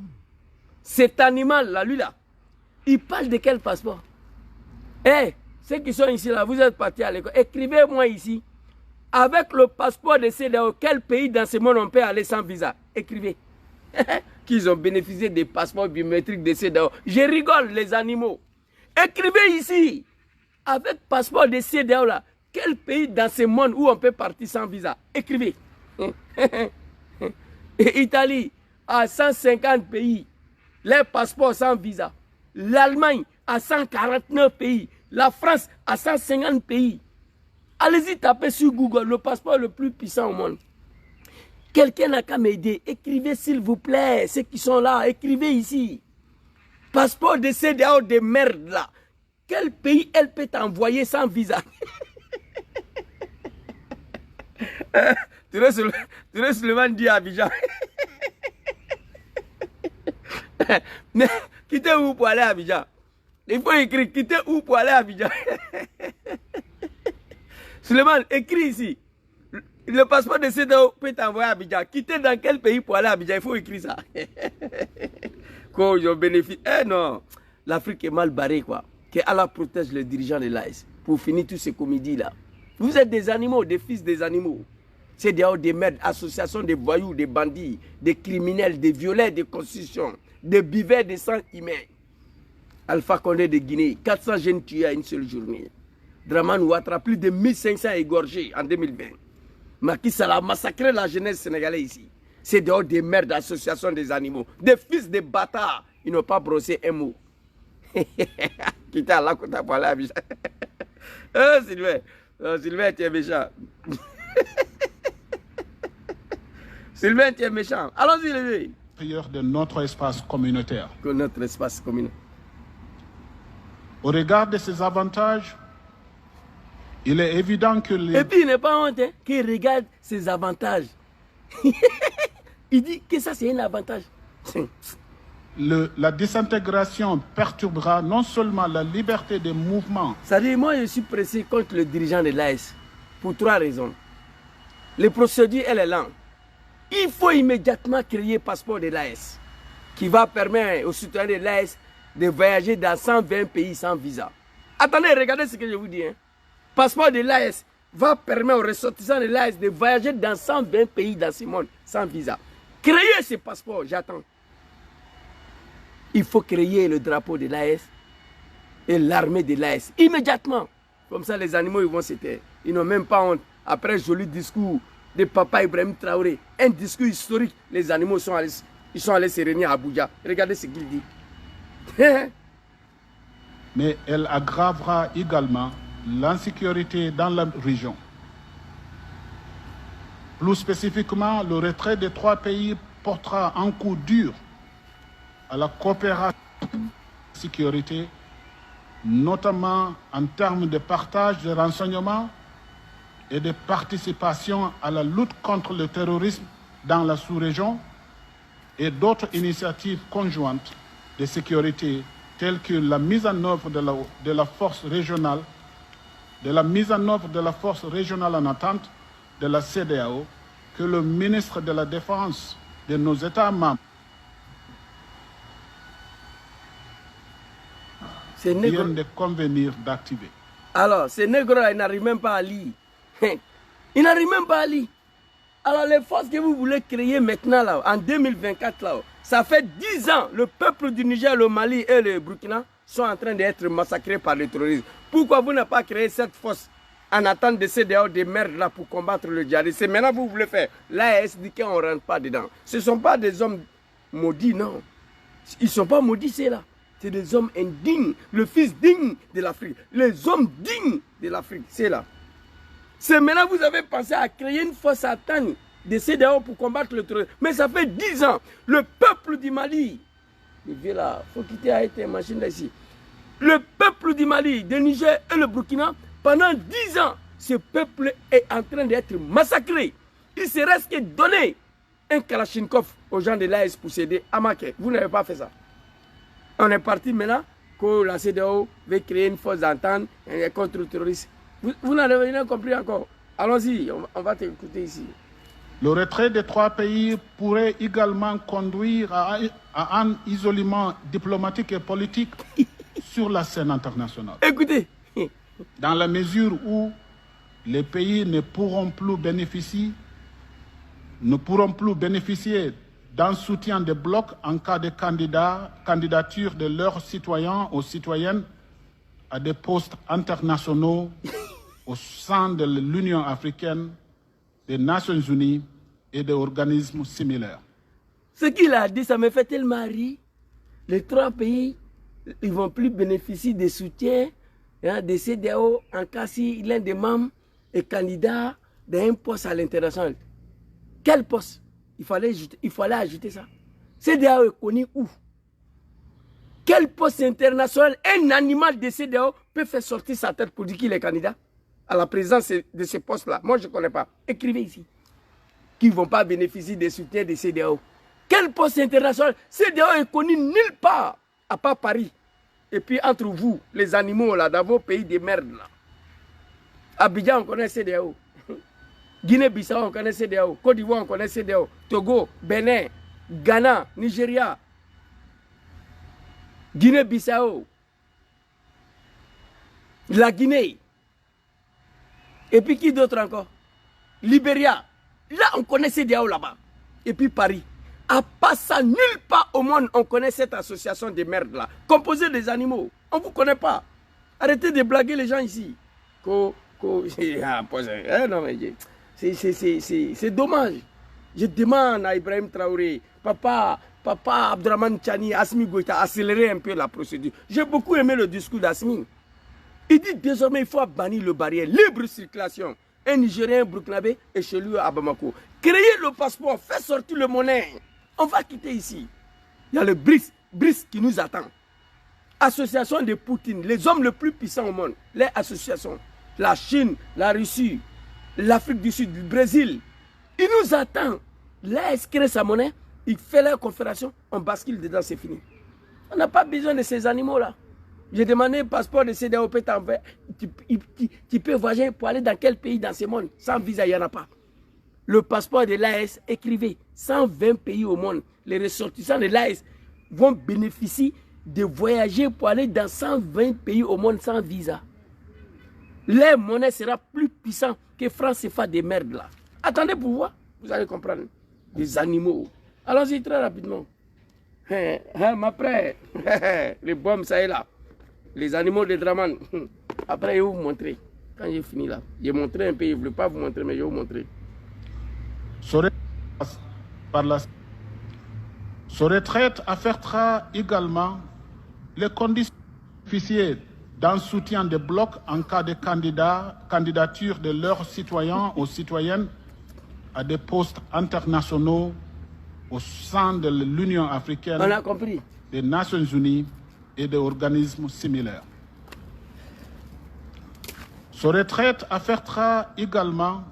cet animal-là, lui-là, il parle de quel passeport? Eh, ceux qui sont ici, là, vous êtes partis à l'école, écrivez-moi ici, avec le passeport de CEDEAO, quel pays dans ce monde on peut aller sans visa? Écrivez. Qu'ils ont bénéficié des passeports biométriques de CEDEAO. Je rigole, les animaux. Écrivez ici, avec passeport de CEDEAO, là, quel pays dans ce monde où on peut partir sans visa? Écrivez. Et Italie, à 150 pays, les passeports sans visa. L'Allemagne, à 149 pays. La France, à 150 pays. Allez-y taper sur Google, le passeport le plus puissant au monde. Quelqu'un n'a qu'à m'aider. Écrivez s'il vous plaît, ceux qui sont là, écrivez ici. Passeport de CEDEAO de merde là. Quel pays elle peut t'envoyer sans visa? Tu restes seulement dit à Abidjan. Mais quittez où pour aller à Abidjan? Il faut écrire quittez où pour aller à Abidjan. Suleiman, écris ici. Le passeport de CEDEAO peut t'envoyer à Abidjan. Quitter dans quel pays pour aller à Abidjan? Il faut écrire ça. Quand ils ont bénéficié. Eh non, l'Afrique est mal barrée quoi. Que Allah protège les dirigeants de l'AS. Pour finir toutes ces comédies là. Vous êtes des animaux, des fils des animaux. CEDEAO des merdes, associations de voyous, des bandits, des criminels, des violeurs de constitution, des buveurs de sang humain. Alpha Condé de Guinée, 400 jeunes tués à une seule journée. Dramane Ouattara, plus de 1500 égorgés en 2020. Macky Sall a massacré la jeunesse sénégalaise ici. C'est dehors des mères d'associations des animaux. Des fils de bâtards. Ils n'ont pas brossé un mot. Quitte à la côte pour aller à Abidjan. Oh Sylvain. Oh, Sylvain, tu es méchant. Sylvain, tu es méchant. Allons-y, les gars. De notre espace communautaire. Que notre espace communautaire. Au regard de ces avantages, il est évident que les... Et puis il n'est pas honte hein, qu'il regarde ses avantages. Il dit que ça c'est un avantage. La désintégration perturbera non seulement la liberté de mouvement. Ça dit, moi je suis pressé contre le dirigeant de l'AS pour 3 raisons. Les procédures, elle est lente. Il faut immédiatement créer le passeport de l'AS qui va permettre aux citoyens de l'AS de voyager dans 120 pays sans visa. Attendez, regardez ce que je vous dis. Hein. Passeport de l'AS va permettre aux ressortissants de l'AS de voyager dans 120 pays dans ce monde sans visa. Créez ce passeport, j'attends. Il faut créer le drapeau de l'AS et l'armée de l'AS immédiatement. Comme ça, les animaux ils vont se taire. Ils n'ont même pas honte. Après un joli discours de Papa Ibrahim Traoré, un discours historique, les animaux sont allés se réunir à Abuja. Regardez ce qu'il dit. Mais elle aggravera également l'insécurité dans la région. Plus spécifiquement, le retrait des 3 pays portera un coup dur à la coopération et sécurité, notamment en termes de partage de renseignements et de participation à la lutte contre le terrorisme dans la sous-région et d'autres initiatives conjointes de sécurité telles que la mise en œuvre de la force régionale, en attente de la CEDEAO, que le ministre de la Défense de nos États membres vient de convenir d'activer. Alors, ces nègres-là, ils n'arrivent même pas à lire. Ils n'arrivent même pas à lire. Alors, les forces que vous voulez créer maintenant, là, en 2024, là, ça fait 10 ans, le peuple du Niger, le Mali et le Burkina sont en train d'être massacrés par le terrorisme. Pourquoi vous n'avez pas créé cette force en attente de ces dehors des merdes là pour combattre le djihadisme? C'est maintenant que vous voulez faire. L'AES dit qu'on ne rentre pas dedans. Ce ne sont pas des hommes maudits, non. Ils ne sont pas maudits, c'est là. C'est des hommes indignes, le fils digne de l'Afrique. Les hommes dignes de l'Afrique, c'est là. C'est maintenant que vous avez pensé à créer une force attente de ces dehors pour combattre le terrorisme. Mais ça fait 10 ans. Le peuple du Mali, il faut quitter Haïti, machine là ici. Le peuple du Mali, du Niger et le Burkina, pendant 10 ans, ce peuple est en train d'être massacré. Il se reste que donner un Kalachnikov aux gens de l'AES pour s'aider à Maké. Vous n'avez pas fait ça. On est parti maintenant que la CEDEAO veut créer une force d'entente contre le terrorisme. Vous n'avez rien compris encore. Allons-y, on va t'écouter ici. Le retrait des 3 pays pourrait également conduire à un isolement diplomatique et politique sur la scène internationale. Écoutez. Dans la mesure où les pays ne pourront plus bénéficier d'un soutien de bloc en cas de candidature de leurs citoyens ou citoyennes à des postes internationaux au sein de l'Union africaine, des Nations Unies et des organismes similaires. Ce qu'il a dit, ça me fait tellement rire. Les 3 pays, ils ne vont plus bénéficier des soutiens des CEDEAO en cas si l'un des membres est candidat d'un poste à l'international. Quel poste? Il fallait ajouter ça. CEDEAO est connu où? Quel poste international un animal de CEDEAO peut faire sortir sa tête pour dire qu'il est candidat à la présidence de ce poste-là? Moi, je ne connais pas. Écrivez ici. Qui ne vont pas bénéficier des soutiens des CEDEAO. Quel poste international? CEDEAO est connu nulle part, à part Paris. Et puis entre vous, les animaux là, dans vos pays de merde là. Abidjan, on connaît CEDEAO. Guinée-Bissau, on connaît CEDEAO. Côte d'Ivoire, on connaît CEDEAO. Togo, Bénin, Ghana, Nigeria. Guinée-Bissau. La Guinée. Et puis qui d'autre encore? Libéria. Là, on connaît CEDEAO là-bas. Et puis Paris. À part ça, nulle part au monde, on connaît cette association de merde là, composée des animaux. On ne vous connaît pas. Arrêtez de blaguer les gens ici. Non, mais c'est dommage. Je demande à Ibrahim Traoré, papa Abdraman Tchani, Assimi Goïta, accélérer un peu la procédure. J'ai beaucoup aimé le discours d'Assimi. Il dit désormais il faut bannir le barrière, libre circulation. Un Nigérien, un Burkinabé et chez lui à Bamako. Créer le passeport, faire sortir le monnaie. On va quitter ici. Il y a le BRICS qui nous attend. Association de Poutine, les hommes les plus puissants au monde. Les associations. La Chine, la Russie, l'Afrique du Sud, le Brésil. Ils nous attendent. Là, ils créent sa monnaie, ils font leur confédération, on bascule dedans, c'est fini. On n'a pas besoin de ces animaux-là. J'ai demandé un passeport de CEDEAO, tu peux voyager pour aller dans quel pays dans ce monde? Sans visa, il n'y en a pas. Le passeport de l'AES, écrivez, 120 pays au monde. Les ressortissants de l'AES vont bénéficier de voyager pour aller dans 120 pays au monde sans visa. Leur monnaie sera plus puissante que France CFA des merdes là. Attendez pour voir, vous allez comprendre. Des animaux. Allons-y très rapidement. Après, les bombes, ça est là. Les animaux de Draman. Après, je vais vous montrer. Quand j'ai fini là, j'ai montré un peu, je ne voulais pas vous montrer, mais je vais vous montrer. Ce retraite affectera également les conditions de dans le soutien des blocs en cas de candidature de leurs citoyens ou citoyennes à des postes internationaux au sein de l'Union africaine, On a compris. des Nations Unies et des organismes similaires. Ce retrait affectera également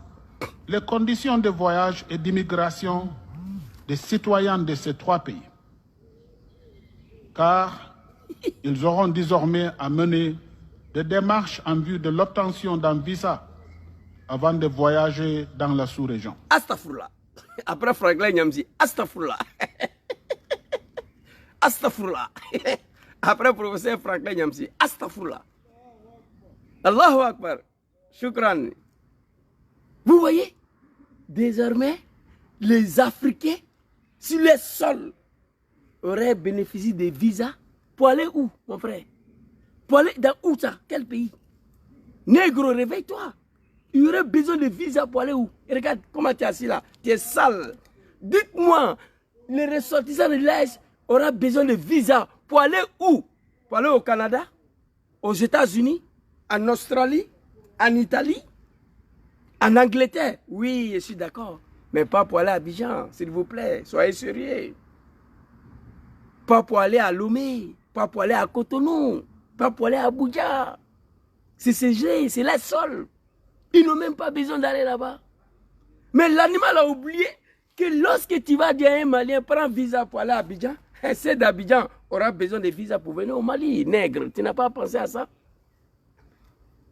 les conditions de voyage et d'immigration des citoyens de ces trois pays, car ils auront désormais à mener des démarches en vue de l'obtention d'un visa avant de voyager dans la sous-région. Astaghfirullah. Après Franklin Nyamsi, Astaghfirullah. Astaghfirullah. Après professeur Franklin Nyamsi, Astaghfirullah. Allahu Akbar. Shukran. Vous voyez, désormais, les Africains, sur les sols, auraient bénéficié des visas pour aller où, mon frère? Pour aller dans où ça? Quel pays? Négro, réveille-toi. Il y aurait besoin de visa pour aller où? Et regarde comment tu es assis là. Tu es sale. Dites-moi, les ressortissants de l'Est auront besoin de visa pour aller où? Pour aller au Canada? Aux États-Unis? En Australie? En Italie? En Angleterre? Oui, je suis d'accord. Mais pas pour aller à Abidjan, s'il vous plaît. Soyez sérieux. Pas pour aller à Lomé. Pas pour aller à Cotonou. Pas pour aller à Abuja. C'est CG, c'est la sol. Ils n'ont même pas besoin d'aller là-bas. Mais l'animal a oublié que lorsque tu vas dire à un Malien, prends visa pour aller à Abidjan, c'est d'Abidjan aura besoin de visa pour venir au Mali. Nègre, tu n'as pas pensé à ça?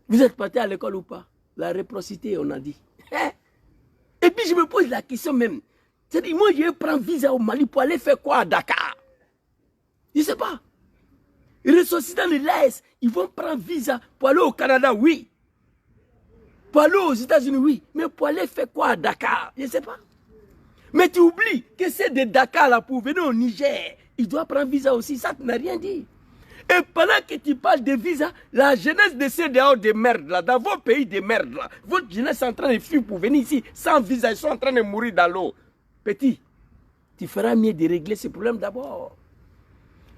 Vous êtes parti à l'école ou pas? La réciprocité, on a dit. Et puis je me pose la question même. C'est-à-dire, moi je prends visa au Mali pour aller faire quoi à Dakar? Je ne sais pas. Les ressortissants de l'Est, ils vont prendre visa pour aller au Canada, oui. Pour aller aux États-Unis, oui. Mais pour aller faire quoi à Dakar? Je ne sais pas. Mais tu oublies que c'est de Dakar là pour venir au Niger. Il doit prendre visa aussi. Ça, tu n'as rien dit. Et pendant que tu parles de visa, la jeunesse de CEDEAO de merde là, dans vos pays de merde là, votre jeunesse est en train de fuir pour venir ici sans visa. Ils sont en train de mourir dans l'eau. Petit, tu feras mieux de régler ce problème d'abord.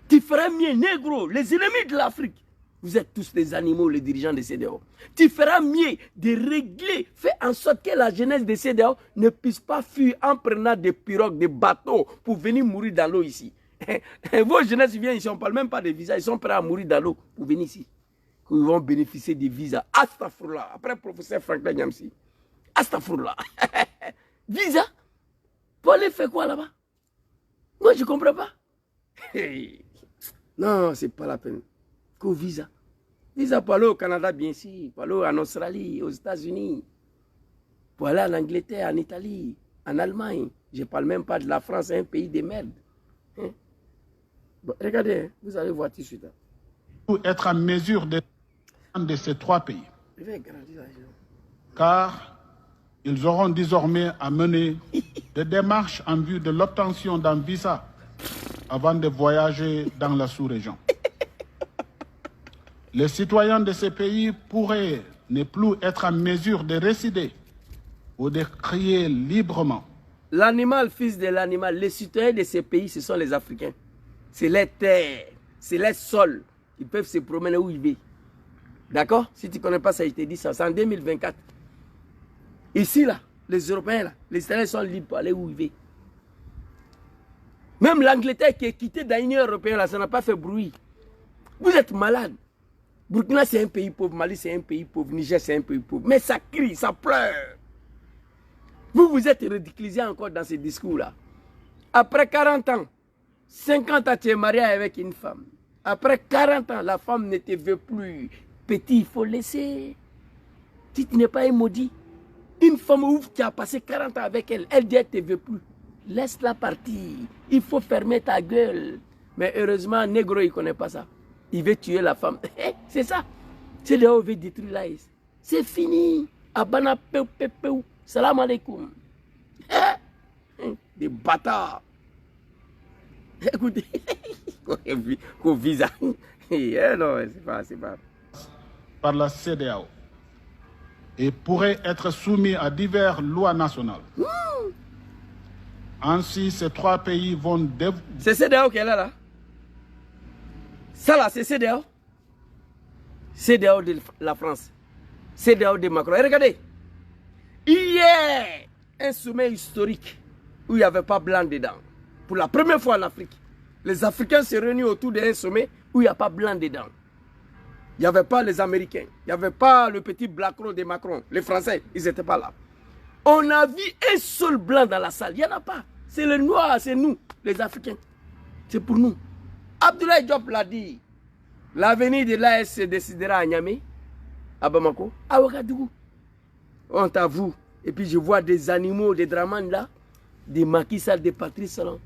Tu feras mieux, négro, les ennemis de l'Afrique. Vous êtes tous des animaux, les dirigeants de CEDEAO. Tu feras mieux de régler, faire en sorte que la jeunesse de CEDEAO ne puisse pas fuir en prenant des pirogues, des bateaux pour venir mourir dans l'eau ici. Vos jeunesses viennent ici, on ne parle même pas de visa, ils sont prêts à mourir dans l'eau pour venir ici. Ils vont bénéficier des visas. Astaghfirullah. Après professeur Franklin Nyamsi. Astaghfirullah. Visa? Pour aller faire quoi là-bas? Moi, je ne comprends pas. Non, ce n'est pas la peine. Qu'au visa. Visa pour aller au Canada, bien sûr. Pour aller en Australie, aux États-Unis. Pour aller en Angleterre, en Italie, en Allemagne. Je ne parle même pas de la France, c'est un pays de merde. Hein? Bon, regardez, vous allez voir tout de suite. Pour être en mesure de ces trois pays. Car ils auront désormais à mener des démarches en vue de l'obtention d'un visa avant de voyager dans la sous-région. Les citoyens de ces pays pourraient ne plus être en mesure de résider ou de crier librement. L'animal, fils de l'animal, les citoyens de ces pays, ce sont les Africains. C'est les terres, c'est les sols. Ils peuvent se promener où ils veulent. D'accord? Si tu ne connais pas ça, je te dis ça. C'est en 2024. Ici, là, les Européens, là, les Italiens sont libres pour aller où ils veulent. Même l'Angleterre qui est quittée de l'Union européenne, là, ça n'a pas fait bruit. Vous êtes malade. Burkina, c'est un pays pauvre. Mali, c'est un pays pauvre. Niger, c'est un pays pauvre. Mais ça crie, ça pleure. Vous vous êtes ridiculisé encore dans ces discours-là. Après 40 ans, 50 ans, tu es marié avec une femme. Après 40 ans, la femme ne te veut plus. Petit, il faut laisser. Si tu n'es pas un maudit, une femme où tu as passé 40 ans avec elle, elle dit qu'elle ne te veut plus. Laisse-la partir. Il faut fermer ta gueule. Mais heureusement, négro, il ne connaît pas ça. Il veut tuer la femme. C'est ça. C'est là où il veut détruire l'AS. C'est fini. Abana peu, peu, peu. Salam alaikum. Des bâtards. Écoutez. Qu'au visa. Non, c'est pas. Par la CEDEAO et pourrait être soumis à diverses lois nationales. Ainsi, ces trois pays vont... C'est CEDEAO qui est là, là. Ça là, c'est CEDEAO. CEDEAO de la France, CEDEAO de Macron. Et regardez, hier, un sommet historique où il n'y avait pas blanc dedans. Pour la première fois en Afrique, les Africains se réunissent autour d'un sommet où il n'y a pas blanc dedans. Il n'y avait pas les Américains, il n'y avait pas le petit blacron de Macron, les Français, ils n'étaient pas là. On a vu un seul blanc dans la salle, il n'y en a pas. C'est les Noirs, c'est nous, les Africains. C'est pour nous. Abdoulaye Diop l'a dit. L'avenir de l'AS se décidera à Niamey, à Bamako, à Ouagadougou. Honte à vous. Et puis je vois des animaux, des Dramane là, des Macky Sall, des Patrice Talon.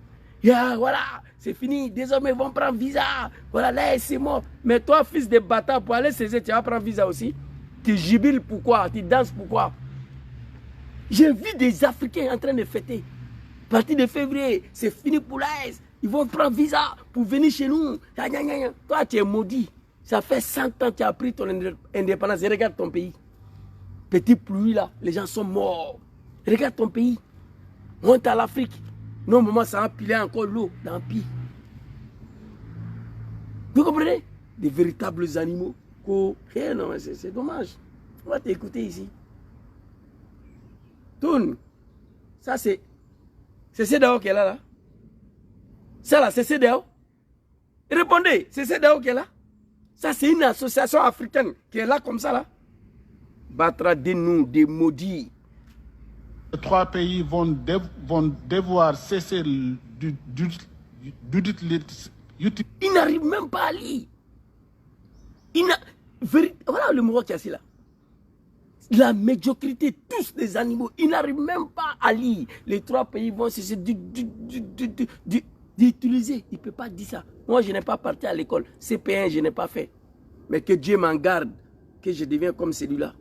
Yeah, voilà, c'est fini, désormais ils vont prendre visa. Voilà, là c'est mort. Mais toi, fils de bâtard, pour aller saisir, tu vas prendre visa aussi. Tu jubiles pourquoi? Tu danses pourquoi? J'ai vu des Africains en train de fêter. À partir de février, c'est fini pour l'AS. Ils vont prendre visa pour venir chez nous. Toi, tu es maudit. Ça fait 100 ans que tu as pris ton indépendance. Et regarde ton pays. Petit pluie là, les gens sont morts. Regarde ton pays. Honte à l'Afrique. Non, maman, ça a empilé encore l'eau dans le pays. Vous comprenez? Des véritables animaux. Eh non, c'est dommage. On va t'écouter ici. Tourne. Ça, c'est CEDEAO qui est là. Ça, là, c'est CEDEAO. Répondez, c'est CEDEAO qui est là. Ça, c'est une association africaine qui est là comme ça, là. Battra de nous, des maudits. Les trois pays vont devoir cesser d'utiliser. Ils n'arrivent même pas à lire. Voilà le mot qui est assis là. La médiocrité, tous les animaux, ils n'arrivent même pas à lire. Les trois pays vont cesser d'utiliser. Il ne peut pas dire ça. Moi, je n'ai pas parti à l'école. CP1, je n'ai pas fait. Mais que Dieu m'en garde, que je deviens comme celui-là.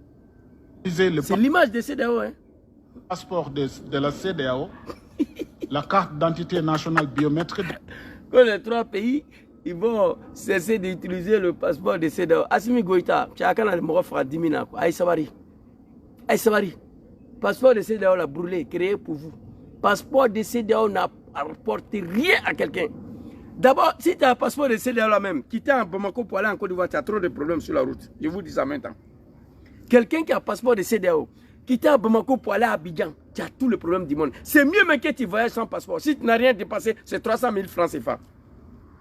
C'est l'image de CEDEAO, hein. Passeport de la CEDEAO, la carte d'identité nationale biométrique. Quand les trois pays, ils vont cesser d'utiliser le passeport de CEDEAO. Assimi Goïta, tu as quand même fait 10 000 ans. Aïe Sabari. Passeport de CEDEAO l'a brûlé, créé pour vous. Passeport de CEDEAO n'apporte rien à quelqu'un. D'abord, si tu as un passeport de CEDEAO là même, quitter en Bamako pour aller en Côte d'Ivoire, tu as trop de problèmes sur la route. Je vous dis ça maintenant. Quelqu'un qui a un passeport de CEDEAO, quitter à Bamako pour aller à Abidjan, tu as tous les problèmes du monde. C'est mieux même que tu voyages sans passeport. Si tu n'as rien dépassé, c'est 300 000 francs CFA.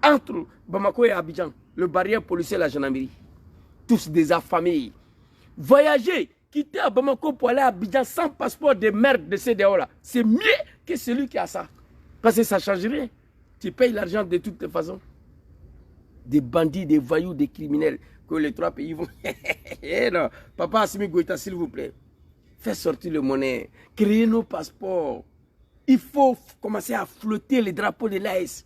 Entre Bamako et Abidjan, le barrière policier et la gendarmerie. Tous des affamés. Voyager, quitter à Bamako pour aller à Abidjan sans passeport de merde de CEDEAO là, c'est mieux que celui qui a ça. Parce que ça ne change rien. Tu payes l'argent de toutes les façons. Des bandits, des voyous, des criminels, que les trois pays vont. Non. Papa Assimi Goïta, s'il vous plaît, faites sortir le monnaie, créez nos passeports. Il faut commencer à flotter les drapeaux de l'AS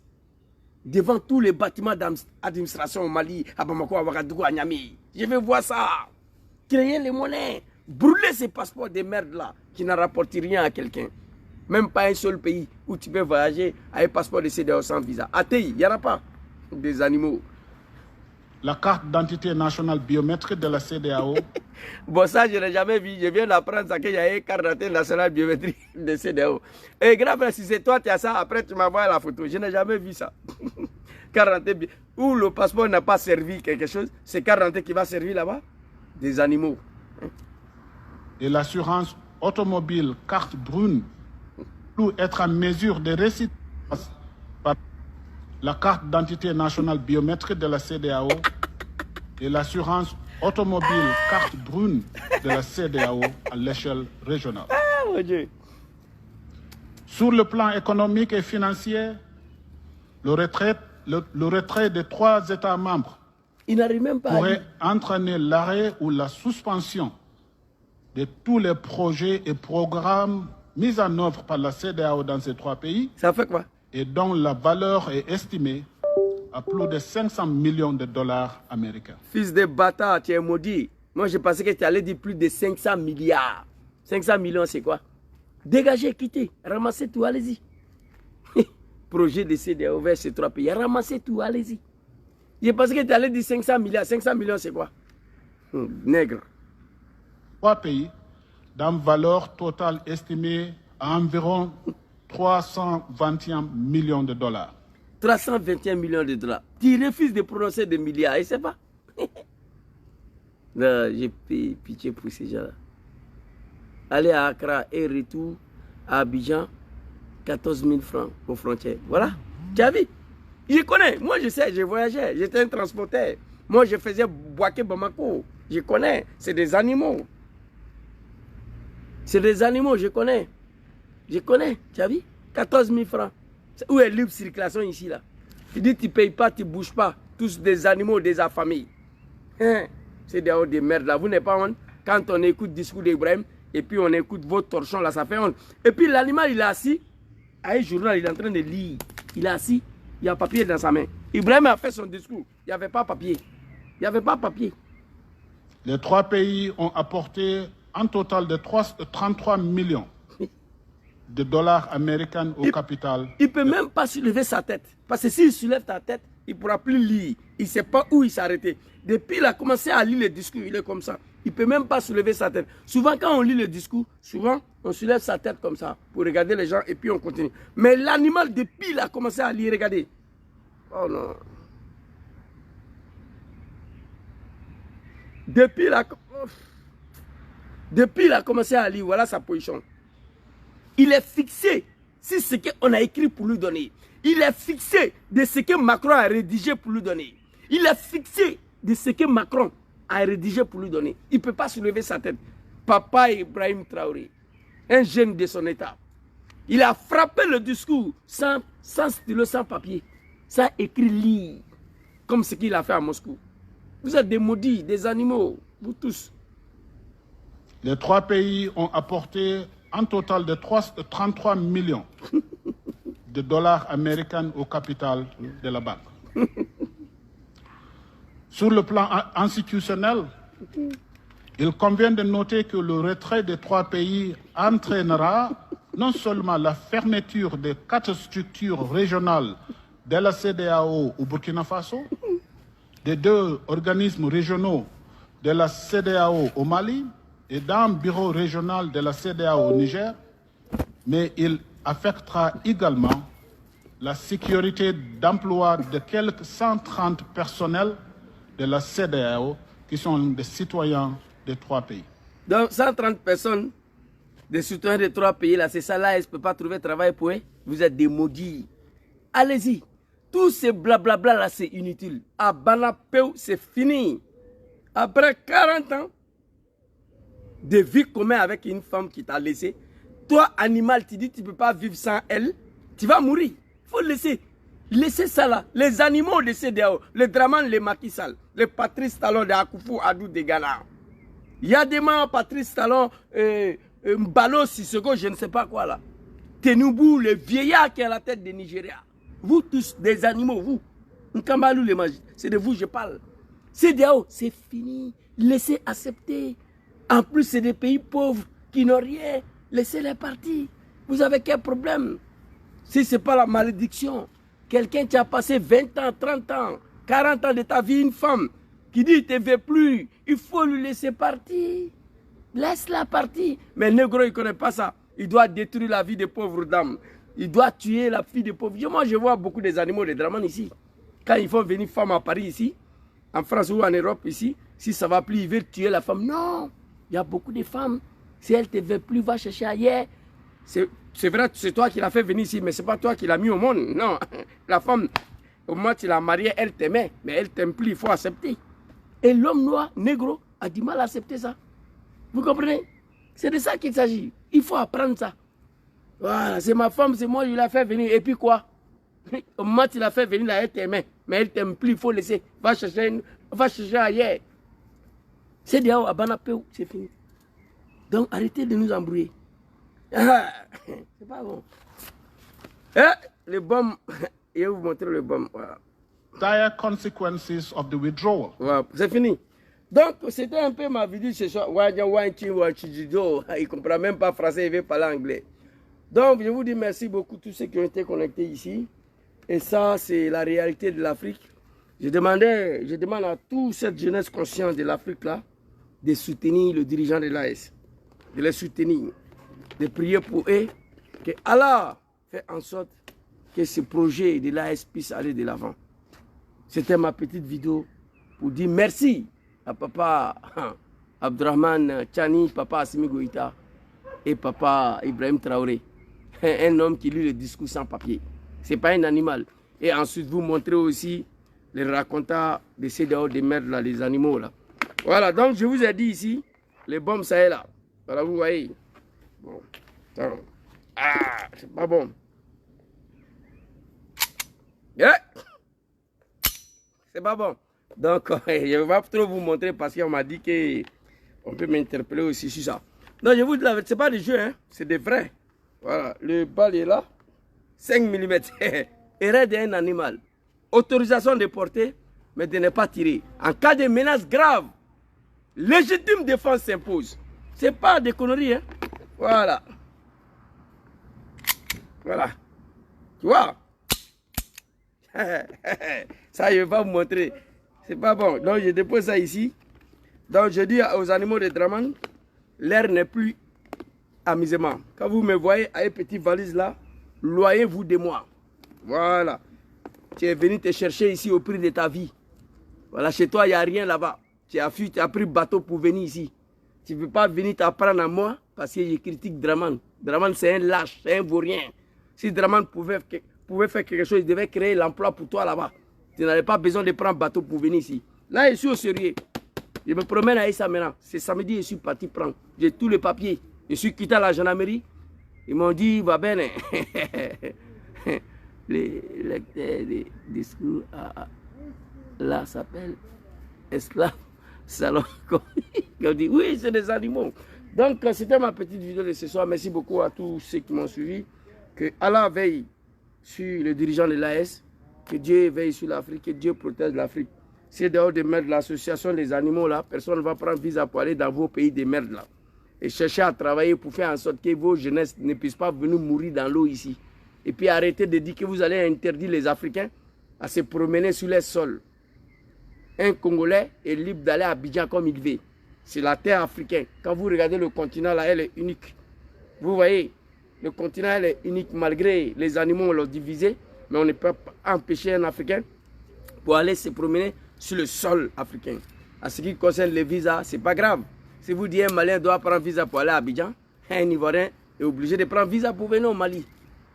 devant tous les bâtiments d'administration au Mali, à Bamako, à Ouagadougou, à Niamey. Je veux voir ça. Créer les monnaies, brûler ces passeports de merde là qui ne rapportent rien à quelqu'un. Même pas un seul pays où tu peux voyager avec un passeport de CEDEAO sans visa. ATI, il n'y en a pas. Des animaux. La carte d'identité nationale biométrique de la CEDEAO. Bon, ça, je n'ai jamais vu. Je viens d'apprendre ça qu'il y a une carte d'identité nationale biométrique de CEDEAO. Et grave, si c'est toi, tu as ça, après tu m'envoies la photo. Je n'ai jamais vu ça. Carte d'identité où le passeport n'a pas servi quelque chose, c'est carte d'identité qui va servir là-bas. Des animaux. Et l'assurance automobile carte brune pour être en mesure de réciter la carte d'identité nationale biométrique de la CEDEAO et l'assurance automobile carte brune de la CEDEAO à l'échelle régionale. Ah, mon Dieu. Sur le plan économique et financier, le retrait des 3 États membres pourrait entraîner l'arrêt ou la suspension de tous les projets et programmes mis en œuvre par la CEDEAO dans ces 3 pays. Ça fait quoi? Et dont la valeur est estimée à plus de 500 millions de dollars américains. Fils de bâtard, tu es maudit. Moi, je pensais que tu allais dire plus de 500 milliards. 500 millions, c'est quoi? Dégagez, quittez, ramassez tout, allez-y. Projet de CEDEAO vers ces 3 pays, ramassez tout, allez-y. Je pensais que tu allais dire 500 milliards. 500 millions, c'est quoi? Nègre. 3 pays d'une valeur totale estimée à environ 321 millions de dollars. 321 millions de dollars. Tu refuses de prononcer des milliards, et c'est pas. J'ai pitié pour ces gens-là. Aller à Accra et retour à Abidjan, 14 000 francs aux frontières. Voilà, tu as vu? Je connais, moi je sais, je voyageais, j'étais un transporteur. Moi je faisais Boaké Bamako, je connais, c'est des animaux. C'est des animaux, je connais. Je connais, tu as vu? 14 000 francs. Où est libre circulation ici là? Tu dis tu ne payes pas, tu ne bouges pas. Tous des animaux, des affamés. Hein? C'est des merdes là. Vous n'êtes pas honte quand on écoute le discours d'Ibrahim et puis on écoute votre torchon là, ça fait honte. Et puis l'animal il est assis, à un journal, il est en train de lire. Il est assis, il y a un papier dans sa main. Ibrahim a fait son discours, il n'y avait pas papier. Il n'y avait pas papier. Les trois pays ont apporté un total de 33 millions de dollars américains au capital. Il ne peut même pas soulever sa tête. Parce que s'il soulève ta tête, il ne pourra plus lire. Il ne sait pas où il s'est arrêté. Depuis il a commencé à lire le discours, il est comme ça. Il ne peut même pas soulever sa tête. Souvent, quand on lit le discours, souvent, on soulève sa tête comme ça pour regarder les gens et puis on continue. Mais l'animal, depuis il a commencé à lire, regardez. Oh non. Depuis il a commencé à lire, voilà sa position. Il est fixé sur ce qu'on a écrit pour lui donner. Il est fixé de ce que Macron a rédigé pour lui donner. Il est fixé de ce que Macron a rédigé pour lui donner. Il ne peut pas soulever sa tête. Papa Ibrahim Traoré, un jeune de son état, il a frappé le discours sans stylo, sans papier, sans écrit lire, comme ce qu'il a fait à Moscou. Vous êtes des maudits, des animaux, vous tous. Les trois pays ont apporté un total de 33 millions de dollars américains au capital de la banque. Sur le plan institutionnel, il convient de noter que le retrait des trois pays entraînera non seulement la fermeture des 4 structures régionales de la CEDEAO au Burkina Faso, des 2 organismes régionaux de la CEDEAO au Mali et d'un bureau régional de la CEDEAO au Niger, mais il affectera également la sécurité d'emploi de quelques 130 personnels de la CEDEAO qui sont des citoyens des 3 pays. Donc 130 personnes, des citoyens des 3 pays, là, c'est ça là, ils ne peuvent pas trouver travail pour eux. Vous êtes des maudits. Allez-y. Tout ce blablabla là, c'est inutile. À Banapeu, c'est fini. Après 40 ans de vie commune avec une femme qui t'a laissé, toi, animal, tu dis que tu ne peux pas vivre sans elle, tu vas mourir. Il faut laisser. Laissez ça là. Les animaux de CEDEAO, les Draman, les Macky Sall, les Patrice Talon de Akufo Adou de Ghana. Il y a des gens, Patrice Talon, Mbalo Sissoko, je ne sais pas quoi là. Tenubu, le vieillard qui est à la tête de Nigeria. Vous tous, des animaux, vous. Nkambalou les magies, c'est de vous je parle. CEDEAO, c'est fini. Laissez accepter. En plus, c'est des pays pauvres qui n'ont rien. Laissez-les partir. Vous avez quel problème? Si ce n'est pas la malédiction, quelqu'un qui a passé 20 ans, 30 ans, 40 ans de ta vie, une femme qui dit « ne te veut plus », il faut lui laisser partir. Laisse-la partir. Mais le négro, il ne connaît pas ça. Il doit détruire la vie des pauvres dames. Il doit tuer la fille des pauvres. Moi, je vois beaucoup des animaux de Draman ici. Quand ils font venir femmes à Paris ici, en France ou en Europe ici, si ça va plus, ils veulent tuer la femme. Non, il y a beaucoup de femmes. Si elle ne te veut plus, va chercher ailleurs. C'est vrai, c'est toi qui l'as fait venir ici, mais ce n'est pas toi qui l'as mis au monde. Non, la femme, au moment où tu l'as mariée, elle t'aimait, mais elle ne t'aime plus, il faut accepter. Et l'homme noir, négro, a du mal à accepter ça. Vous comprenez? C'est de ça qu'il s'agit. Il faut apprendre ça. Voilà, c'est ma femme, c'est moi, je l'ai fait venir. Et puis quoi? Au moment où tu l'as fait venir, là, elle t'aimait, mais elle ne t'aime plus, il faut laisser. Va chercher ailleurs. C'est déjà à Banapeu, c'est fini. Donc arrêtez de nous embrouiller. C'est pas bon. Le bombe, je vais vous montrer le bombe. Voilà. Dire consequences of the withdrawal. Voilà, c'est fini. Donc, c'était un peu ma vidéo ce soir. Il ne comprend même pas français, il veut parler anglais. Donc, je vous dis merci beaucoup tous ceux qui ont été connectés ici. Et ça, c'est la réalité de l'Afrique. Je demande à toute cette jeunesse consciente de l'Afrique là de soutenir le dirigeant de l'AS, de les soutenir, de prier pour eux, que Allah fait en sorte que ce projet de l'AS puisse aller de l'avant. C'était ma petite vidéo pour dire merci à papa Abdurrahman Chani, papa Assimi Goïta et papa Ibrahim Traoré. Un homme qui lit le discours sans papier. Ce n'est pas un animal. Et ensuite, vous montrez aussi les racontants de ces dehors des merdes, là, les animaux. Là. Voilà, donc je vous ai dit ici, les bombes, ça est là. Voilà, vous voyez. Bon, attends. Ah, c'est pas bon. Yeah. C'est pas bon. Donc, je ne vais pas trop vous montrer parce qu'on m'a dit qu'on peut m'interpeller aussi sur ça. Non, je vous dis la vérité, ce n'est pas des jeux, hein, c'est des vrais. Voilà, le bal est là, 5 mm. Erreur d'un animal. Autorisation de porter, mais de ne pas tirer. En cas de menace grave, légitime défense s'impose. Ce n'est pas des conneries, hein. Voilà. Voilà. Tu vois? Ça, je vais pas vous montrer. C'est pas bon. Donc, je dépose ça ici. Donc, je dis aux animaux de Draman, l'air n'est plus amusement. Quand vous me voyez avec petite valise là, loyez-vous de moi. Voilà. Tu es venu te chercher ici au prix de ta vie. Voilà, chez toi, il n'y a rien là-bas. Tu as fui, tu as pris bateau pour venir ici. Tu ne peux pas venir t'apprendre à moi parce que je critique Draman. Draman, c'est un lâche, c'est un vaurien. Si Draman pouvait faire quelque chose, il devait créer l'emploi pour toi là-bas. Tu n'avais pas besoin de prendre bateau pour venir ici. Là, je suis au sérieux. Je me promène à Issa maintenant. C'est samedi, je suis parti prendre. J'ai tous les papiers. Je suis quitté à la gendarmerie. Ils m'ont dit, va bien. Les discours là s'appelle esclave salon. Ils ont dit, oui, c'est des animaux. Donc, c'était ma petite vidéo de ce soir. Merci beaucoup à tous ceux qui m'ont suivi. Que Allah veille sur les dirigeants de l'AS. Que Dieu veille sur l'Afrique. Que Dieu protège l'Afrique. C'est dehors de mettre l'association des animaux là. Personne ne va prendre visa pour aller dans vos pays de merde là. Et chercher à travailler pour faire en sorte que vos jeunesses ne puissent pas venir mourir dans l'eau ici. Et puis arrêtez de dire que vous allez interdire les Africains à se promener sur les sols. Un Congolais est libre d'aller à Abidjan comme il veut. C'est la terre africaine. Quand vous regardez le continent là, elle est unique. Vous voyez, le continent elle est unique malgré les animaux, on l'a divisé. Mais on ne peut pas empêcher un Africain pour aller se promener sur le sol africain. En ce qui concerne les visas, ce n'est pas grave. Si vous dites un Malien doit prendre visa pour aller à Abidjan, un Ivoirien est obligé de prendre visa pour venir au Mali.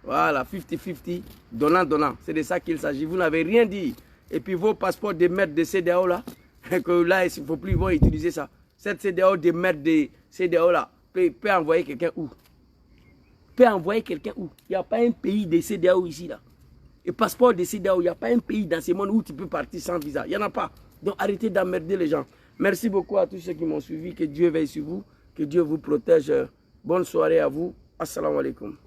Voilà, 50-50, donnant. C'est de ça qu'il s'agit. Vous n'avez rien dit. Et puis vos passeports de merde de CEDEAO là, que là, il ne faut plus utiliser ça. Cette CEDEAO de merde de CEDEAO là, peut envoyer quelqu'un où? Peut envoyer quelqu'un où? Il n'y a pas un pays de CEDEAO ici là. Et passeport de CEDEAO, il n'y a pas un pays dans ce monde où tu peux partir sans visa. Il n'y en a pas. Donc arrêtez d'emmerder les gens. Merci beaucoup à tous ceux qui m'ont suivi. Que Dieu veille sur vous. Que Dieu vous protège. Bonne soirée à vous. Assalamu alaikum.